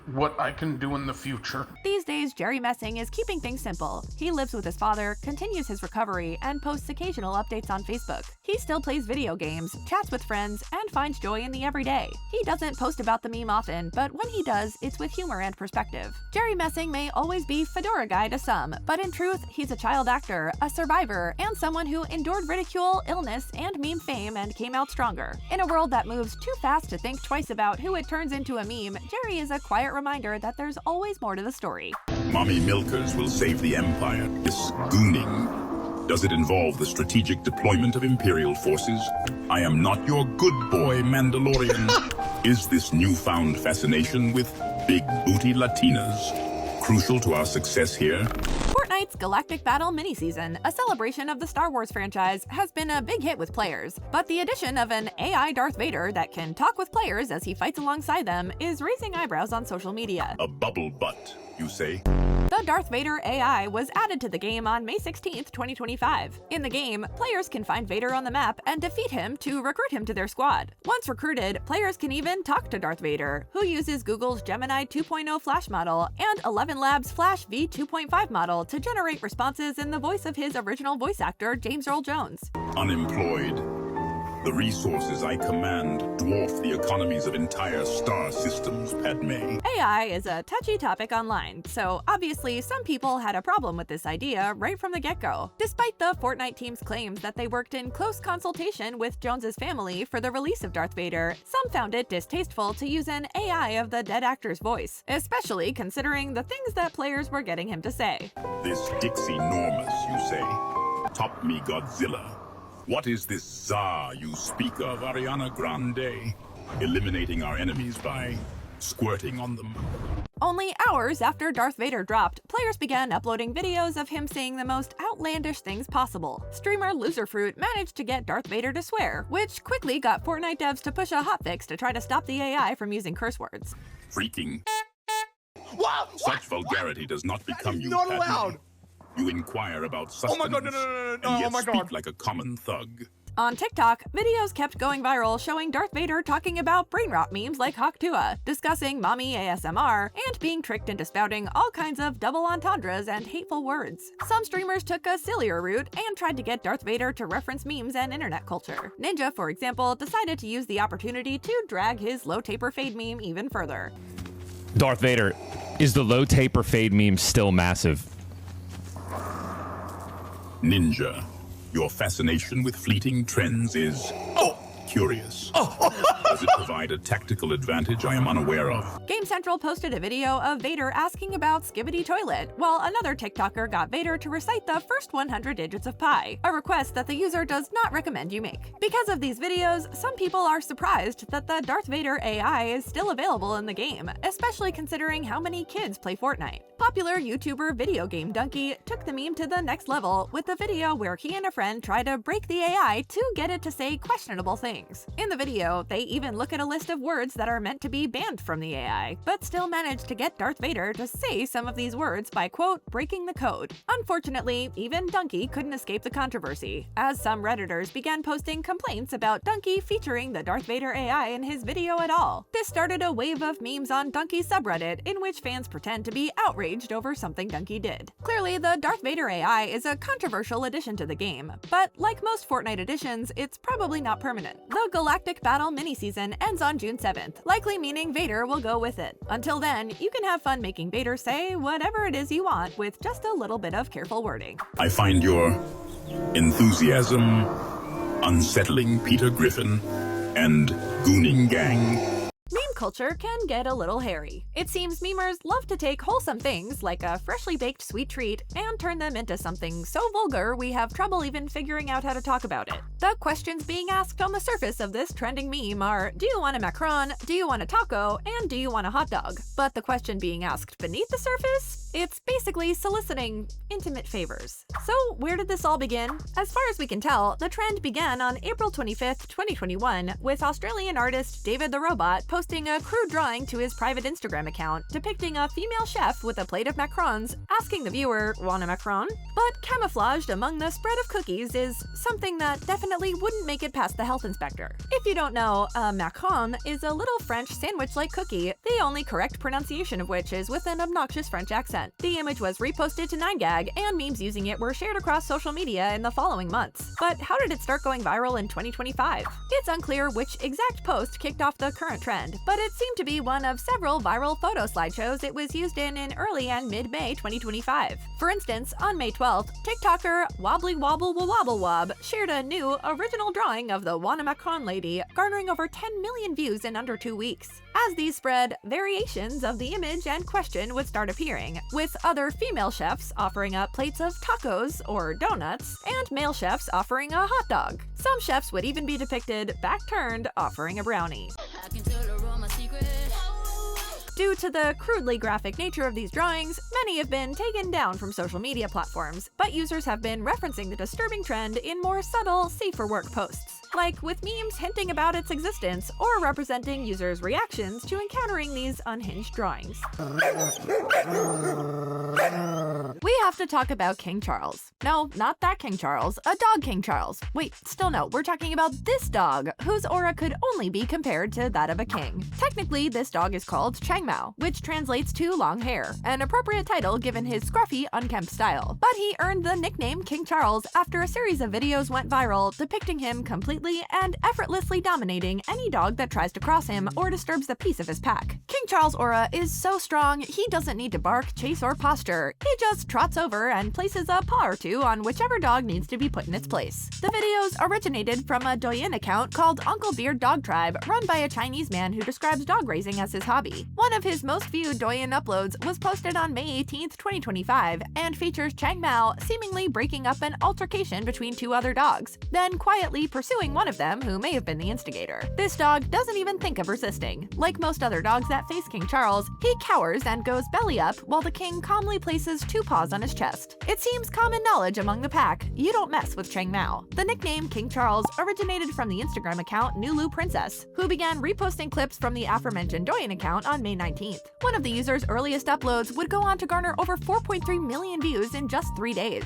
what I can do in the future. These days, Jerry Messing is keeping things simple. He lives with his father, continues his recovery, and posts occasional updates on Facebook. He still plays video games, chats with friends, and finds joy in the everyday. He doesn't post about the meme often, but when he does, it's with humor and perspective. Jerry Messing may always be Fedora Guy to some, but in truth, he's a child actor, a survivor, and someone who endured ridicule, illness, and meme fame and came out stronger. In a world that moves too fast to think twice about who it turns into a meme, Jerry is a quiet reminder that there's always more to the story. Mommy milkers will save the Empire. This gooning. Does it involve the strategic deployment of Imperial forces? I am not your good boy, Mandalorian. Is this newfound fascination with big booty Latinas crucial to our success here? Fortnite's Galactic Battle mini-season, a celebration of the Star Wars franchise, has been a big hit with players. But the addition of an AI Darth Vader that can talk with players as he fights alongside them is raising eyebrows on social media. A bubble butt, you say? The Darth Vader AI was added to the game on May 16th, 2025. In the game, players can find Vader on the map and defeat him to recruit him to their squad. Once recruited, players can even talk to Darth Vader, who uses Google's Gemini 2.0 Flash model and 11 Labs Flash V2.5 model to generate responses in the voice of his original voice actor, James Earl Jones. Unemployed. The resources I command dwarf the economies of entire star systems, Padme. AI is a touchy topic online, so obviously some people had a problem with this idea right from the get-go. Despite the Fortnite team's claims that they worked in close consultation with Jones's family for the release of Darth Vader, some found it distasteful to use an AI of the dead actor's voice, especially considering the things that players were getting him to say. This Dixie Normus, you say? Top me Godzilla. What is this Tsar you speak of, Ariana Grande? Eliminating our enemies by squirting on them. Only hours after Darth Vader dropped, players began uploading videos of him saying the most outlandish things possible. Streamer Loserfruit managed to get Darth Vader to swear, which quickly got Fortnite devs to push a hotfix to try to stop the AI from using curse words. Freaking. What? Such vulgarity does not become you, Not Padme. allowed. You inquire about Oh sustenance, my god, no. and yet Oh my speak god. like a common thug. On TikTok, videos kept going viral showing Darth Vader talking about brain rot memes like Hawktua, discussing mommy ASMR, and being tricked into spouting all kinds of double entendres and hateful words. Some streamers took a sillier route and tried to get Darth Vader to reference memes and internet culture. Ninja, for example, decided to use the opportunity to drag his low taper fade meme even further. Darth Vader, is the low taper fade meme still massive? Ninja, your fascination with fleeting trends is curious. Does it provide a tactical advantage I am unaware of? Game Central posted a video of Vader asking about Skibbity Toilet, while another TikToker got Vader to recite the first 100 digits of pi, a request that the user does not recommend you make. Because of these videos, some people are surprised that the Darth Vader AI is still available in the game, especially considering how many kids play Fortnite. Popular YouTuber Video Game Donkey took the meme to the next level with a video where he and a friend try to break the AI to get it to say questionable things. In the video, they even look at a list of words that are meant to be banned from the AI, but still manage to get Darth Vader to say some of these words by, quote, breaking the code. Unfortunately, even Donkey couldn't escape the controversy, as some Redditors began posting complaints about Donkey featuring the Darth Vader AI in his video at all. This started a wave of memes on Donkey's subreddit in which fans pretend to be outraged over something Donkey did. Clearly, the Darth Vader AI is a controversial addition to the game, but like most Fortnite additions, it's probably not permanent. The Galactic Battle mini-season ends on June 7th, likely meaning Vader will go with it. Until then, you can have fun making Vader say whatever it is you want with just a little bit of careful wording. I find your enthusiasm unsettling, Peter Griffin, and gooning gang. Meme culture can get a little hairy. It seems memers love to take wholesome things like a freshly baked sweet treat and turn them into something so vulgar we have trouble even figuring out how to talk about it. The questions being asked on the surface of this trending meme are, do you want a Macron, do you want a taco, and do you want a hot dog? But the question being asked beneath the surface? It's basically soliciting intimate favors. So where did this all begin? As far as we can tell, the trend began on April 25th, 2021, with Australian artist David the Robot posting a crude drawing to his private Instagram account depicting a female chef with a plate of macarons, asking the viewer, want a macaron? But camouflaged among the spread of cookies is something that definitely wouldn't make it past the health inspector. If you don't know, a macaron is a little French sandwich-like cookie, the only correct pronunciation of which is with an obnoxious French accent. The image was reposted to 9gag, and memes using it were shared across social media in the following months. But how did it start going viral in 2025? It's unclear which exact post kicked off the current trend, but it seemed to be one of several viral photo slideshows it was used in early and mid-May 2025. For instance, on May 12th, TikToker Wobbly Wobble Wobble Wob shared a new, original drawing of the Wanna Macron lady, garnering over 10 million views in under 2 weeks. As these spread, variations of the image and question would start appearing, with other female chefs offering up plates of tacos or donuts, and male chefs offering a hot dog. Some chefs would even be depicted back-turned offering a brownie. Due to the crudely graphic nature of these drawings, many have been taken down from social media platforms, but users have been referencing the disturbing trend in more subtle, safe-for-work posts, like with memes hinting about its existence or representing users' reactions to encountering these unhinged drawings. We have to talk about King Charles. No, not that King Charles, a dog King Charles. Wait, still no, we're talking about this dog, whose aura could only be compared to that of a king. Technically, this dog is called Changmao, which translates to long hair, an appropriate title given his scruffy, unkempt style. But he earned the nickname King Charles after a series of videos went viral depicting him completely and effortlessly dominating any dog that tries to cross him or disturbs the peace of his pack. King Charles' aura is so strong, he doesn't need to bark, chase, or posture. He just trots over and places a paw or two on whichever dog needs to be put in its place. The videos originated from a Douyin account called Uncle Beard Dog Tribe, run by a Chinese man who describes dog raising as his hobby. One of his most viewed Douyin uploads was posted on May 18th, 2025, and features Changmao seemingly breaking up an altercation between two other dogs, then quietly pursuing one of them who may have been the instigator. This dog doesn't even think of resisting. Like most other dogs that face King Charles, he cowers and goes belly up while the king calmly places two paws on his chest. It seems common knowledge among the pack, you don't mess with Changmao. The nickname King Charles originated from the Instagram account Nulu Princess, who began reposting clips from the aforementioned Douyin account on May 19th. One of the user's earliest uploads would go on to garner over 4.3 million views in just 3 days.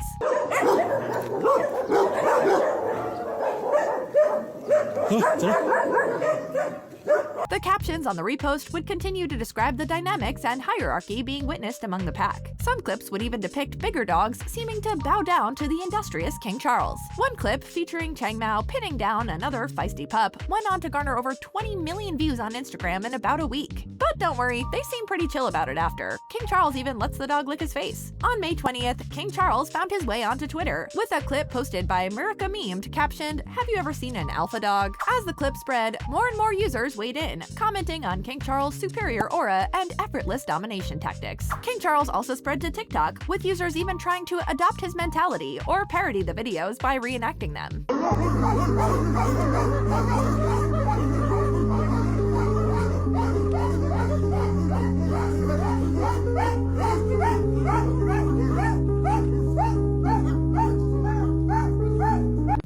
The captions on the repost would continue to describe the dynamics and hierarchy being witnessed among the pack. Some clips would even depict bigger dogs seeming to bow down to the industrious King Charles. One clip featuring Chang Mao pinning down another feisty pup went on to garner over 20 million views on Instagram in about a week. But don't worry, they seem pretty chill about it after. King Charles even lets the dog lick his face. On May 20th, King Charles found his way onto Twitter with a clip posted by America Memed captioned, "Have you ever seen an alpha dog?" As the clip spread, more and more users weighed in, commenting on King Charles' superior aura and effortless domination tactics. King Charles also spread to TikTok, with users even trying to adopt his mentality or parody the videos by reenacting them.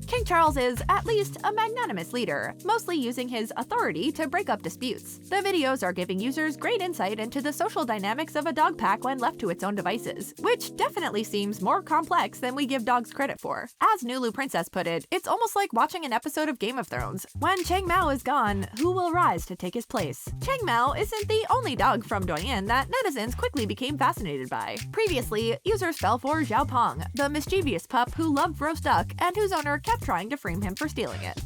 King Charles is, at least, a magnanimous leader, mostly using his authority to break up disputes. The videos are giving users great insight into the social dynamics of a dog pack when left to its own devices, which definitely seems more complex than we give dogs credit for. As Nulu Princess put it, it's almost like watching an episode of Game of Thrones. When Chang Mao is gone, who will rise to take his place? Chang Mao isn't the only dog from Douyin that netizens quickly became fascinated by. Previously, users fell for Xiao Pong, the mischievous pup who loved roast duck and whose owner kept trying to frame him for stealing it.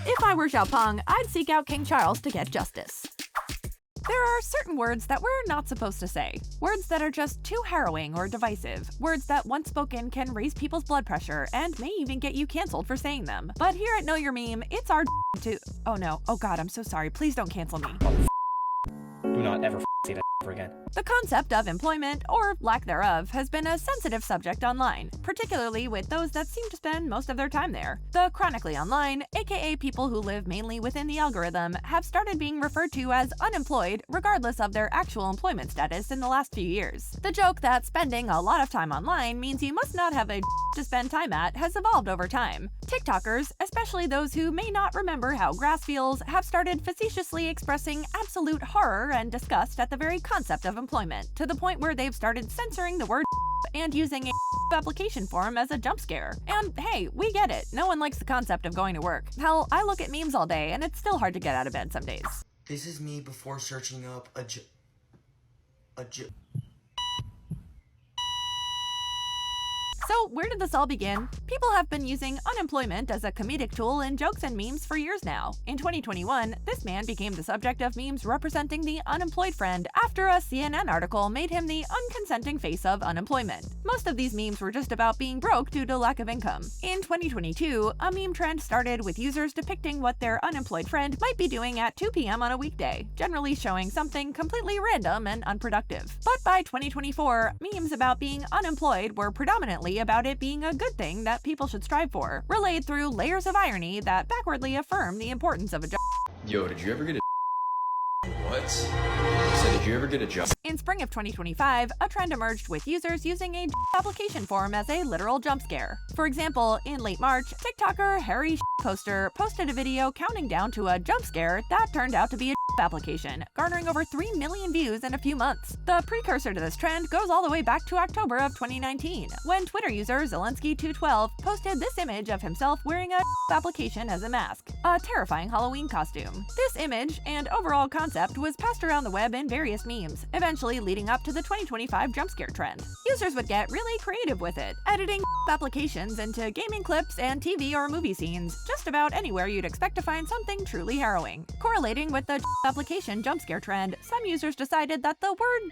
If I were Xiao Pong, I'd seek out King Charles to get justice. There are certain words that we're not supposed to say. Words that are just too harrowing or divisive. Words that once spoken can raise people's blood pressure and may even get you canceled for saying them. But here at Know Your Meme, it's our to— oh no, oh god, I'm so sorry, please don't cancel me. Do not ever say that ever again. The concept of employment, or lack thereof, has been a sensitive subject online, particularly with those that seem to spend most of their time there. The chronically online, aka people who live mainly within the algorithm, have started being referred to as unemployed regardless of their actual employment status in the last few years. The joke that spending a lot of time online means you must not have a to spend time at has evolved over time. TikTokers, especially those who may not remember how grass feels, have started facetiously expressing absolute horror and disgust at the very concept of employment, to the point where they've started censoring the word and using a application form as a jump scare. And hey, we get it. No one likes the concept of going to work. Hell, I look at memes all day and it's still hard to get out of bed some days. This is me before searching up a So where did this all begin? People have been using unemployment as a comedic tool in jokes and memes for years now. In 2021, this man became the subject of memes representing the unemployed friend after a CNN article made him the unconsenting face of unemployment. Most of these memes were just about being broke due to lack of income. In 2022, a meme trend started with users depicting what their unemployed friend might be doing at 2 p.m. on a weekday, generally showing something completely random and unproductive. But by 2024, memes about being unemployed were predominantly about it being a good thing that people should strive for, relayed through layers of irony that backwardly affirm the importance of a job. Yo, did you ever get a what? So did you ever get a job? In spring of 2025, a trend emerged with users using a application form as a literal jump scare. For example, in late March, TikToker Harry Poster posted a video counting down to a jump scare that turned out to be a application, garnering over 3 million views in a few months. The precursor to this trend goes all the way back to October of 2019, when Twitter user Zelensky212 posted this image of himself wearing a application as a mask, a terrifying Halloween costume. This image and overall concept was passed around the web in various memes, eventually leading up to the 2025 jump scare trend. Users would get really creative with it, editing applications into gaming clips and TV or movie scenes, just about anywhere you'd expect to find something truly harrowing. Correlating with the application jump scare trend, some users decided that the word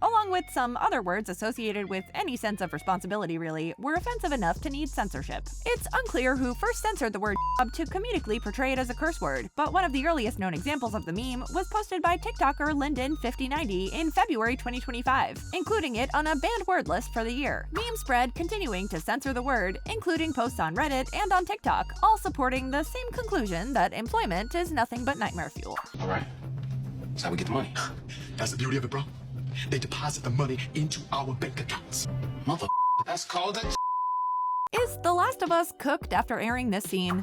along with some other words associated with any sense of responsibility really, were offensive enough to need censorship. It's unclear who first censored the word to comedically portray it as a curse word, but one of the earliest known examples of the meme was posted by TikToker Linden5090 in February 2025, including it on a banned word list for the year. Meme spread continuing to censor the word, including posts on Reddit and on TikTok, all supporting the same conclusion that employment is nothing but nightmare fuel. Alright, that's how we get the money. That's the beauty of it, bro. They deposit the money into our bank accounts. Mother, that's called it. Is The Last of Us cooked after airing this scene?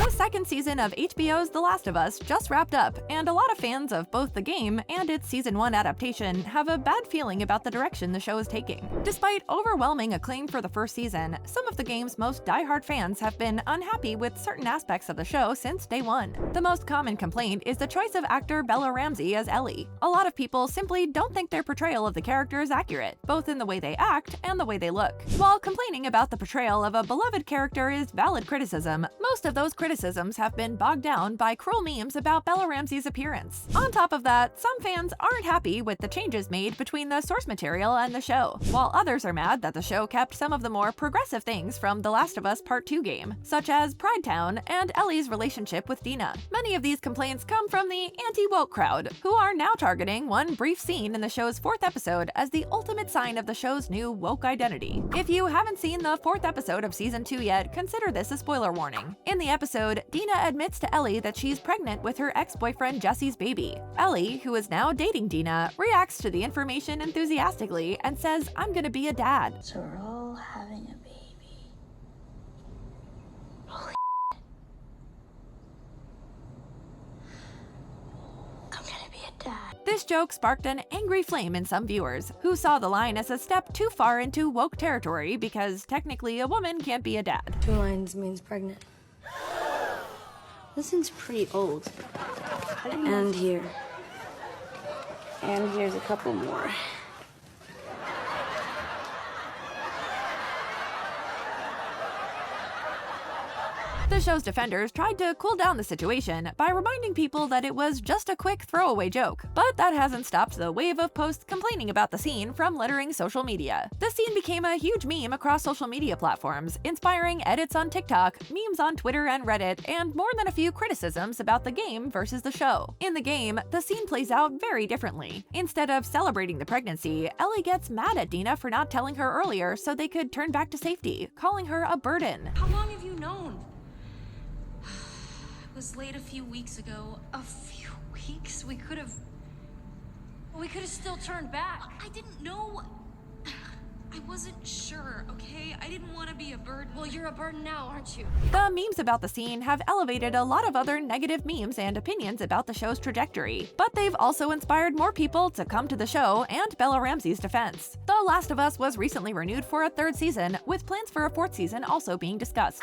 The second season of HBO's The Last of Us just wrapped up, and a lot of fans of both the game and its Season 1 adaptation have a bad feeling about the direction the show is taking. Despite overwhelming acclaim for the first season, some of the game's most diehard fans have been unhappy with certain aspects of the show since day one. The most common complaint is the choice of actor Bella Ramsey as Ellie. A lot of people simply don't think their portrayal of the character is accurate, both in the way they act and the way they look. While complaining about the portrayal of a beloved character is valid criticism, most of those criticisms have been bogged down by cruel memes about Bella Ramsey's appearance. On top of that, some fans aren't happy with the changes made between the source material and the show, while others are mad that the show kept some of the more progressive things from The Last of Us Part 2 game, such as Pride Town and Ellie's relationship with Dina. Many of these complaints come from the anti-woke crowd, who are now targeting one brief scene in the show's 4th episode as the ultimate sign of the show's new woke identity. If you haven't seen the 4th episode of Season 2 yet, consider this a spoiler warning. In the episode, Dina admits to Ellie that she's pregnant with her ex-boyfriend Jesse's baby. Ellie, who is now dating Dina, reacts to the information enthusiastically and says, "I'm gonna be a dad." So we're all having a baby. Holy I'm gonna be a dad. This joke sparked an angry flame in some viewers, who saw the line as a step too far into woke territory because technically a woman can't be a dad. 2 lines means pregnant. This one's pretty old. And here. And here's a couple more. The show's defenders tried to cool down the situation by reminding people that it was just a quick throwaway joke, but that hasn't stopped the wave of posts complaining about the scene from littering social media. The scene became a huge meme across social media platforms, inspiring edits on TikTok, memes on Twitter and Reddit, and more than a few criticisms about the game versus the show. In the game, the scene plays out very differently. Instead of celebrating the pregnancy, Ellie gets mad at Dina for not telling her earlier so they could turn back to safety, calling her a burden. How long have you known? It was late a few weeks ago. A few weeks? We could have still turned back. I didn't know. I wasn't sure, okay? I didn't want to be a burden. Well, you're a burden now, aren't you? The memes about the scene have elevated a lot of other negative memes and opinions about the show's trajectory, but they've also inspired more people to come to the show and Bella Ramsey's defense. The Last of Us was recently renewed for a 3rd season, with plans for a 4th season also being discussed.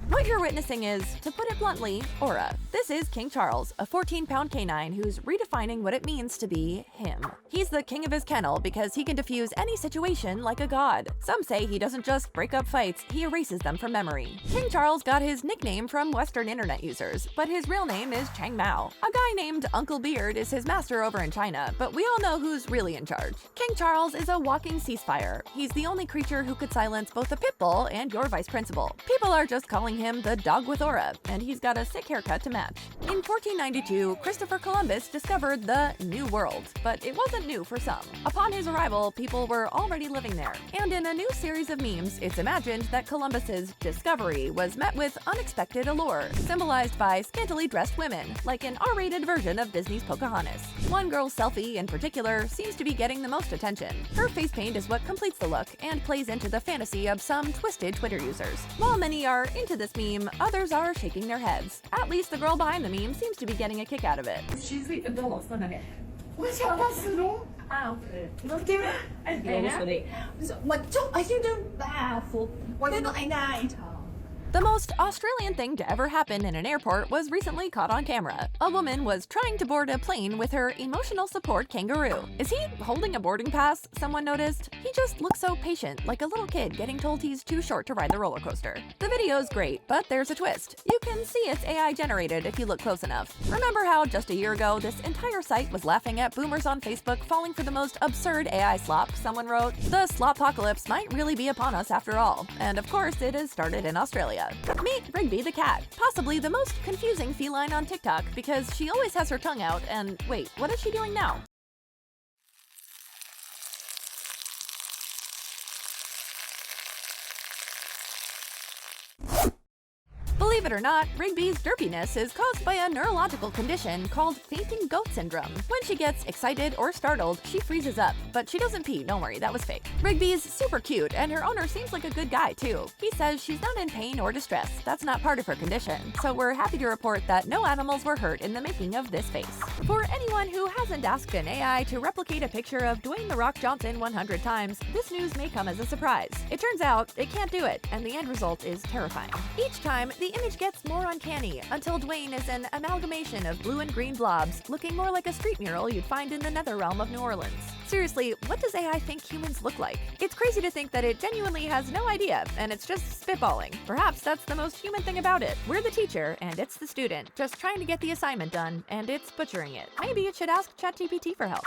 What you're witnessing is, to put it bluntly, aura. This is King Charles, a 14-pound canine who's redefining what it means to be him. He's the king of his kennel because he can diffuse any situation like a god. Some say he doesn't just break up fights, he erases them from memory. King Charles got his nickname from Western internet users, but his real name is Chang Mao. A guy named Uncle Beard is his master over in China, but we all know who's really in charge. King Charles is a walking ceasefire. He's the only creature who could silence both a pit bull and your vice principal. People are just calling him the dog with aura, and he's got a sick haircut to match. In 1492, Christopher Columbus discovered the New World, but it wasn't new for some. Upon his arrival, people were already living there, and in a new series of memes, it's imagined that Columbus's discovery was met with unexpected allure, symbolized by scantily dressed women, like an R-rated version of Disney's Pocahontas. One girl's selfie, in particular, seems to be getting the most attention. Her face paint is what completes the look and plays into the fantasy of some twisted Twitter users. While many are into this meme, others are shaking their heads. At least the girl behind the meme seems to be getting a kick out of it. The most Australian thing to ever happen in an airport was recently caught on camera. A woman was trying to board a plane with her emotional support kangaroo. Is he holding a boarding pass? Someone noticed. He just looks so patient, like a little kid getting told he's too short to ride the roller coaster. The video's great, but there's a twist. You can see it's AI generated if you look close enough. Remember how just a year ago, this entire site was laughing at boomers on Facebook falling for the most absurd AI slop? Someone wrote, "The slop-pocalypse might really be upon us after all." And of course, it has started in Australia. Meet Rigby the Cat, possibly the most confusing feline on TikTok because she always has her tongue out and wait, what is she doing now? Believe it or not, Rigby's derpiness is caused by a neurological condition called fainting goat syndrome. When she gets excited or startled, she freezes up, but she doesn't pee, don't worry, that was fake. Rigby's super cute, and her owner seems like a good guy too. He says she's not in pain or distress, that's not part of her condition, so we're happy to report that no animals were hurt in the making of this face. For anyone who hasn't asked an AI to replicate a picture of Dwayne "The Rock" Johnson 100 times, this news may come as a surprise. It turns out it can't do it, and the end result is terrifying. Each time, the image gets more uncanny, until Dwayne is an amalgamation of blue and green blobs, looking more like a street mural you'd find in the nether realm of New Orleans. Seriously, what does AI think humans look like? It's crazy to think that it genuinely has no idea, and it's just spitballing. Perhaps that's the most human thing about it. We're the teacher, and it's the student, just trying to get the assignment done, and it's butchering it. Maybe it should ask ChatGPT for help.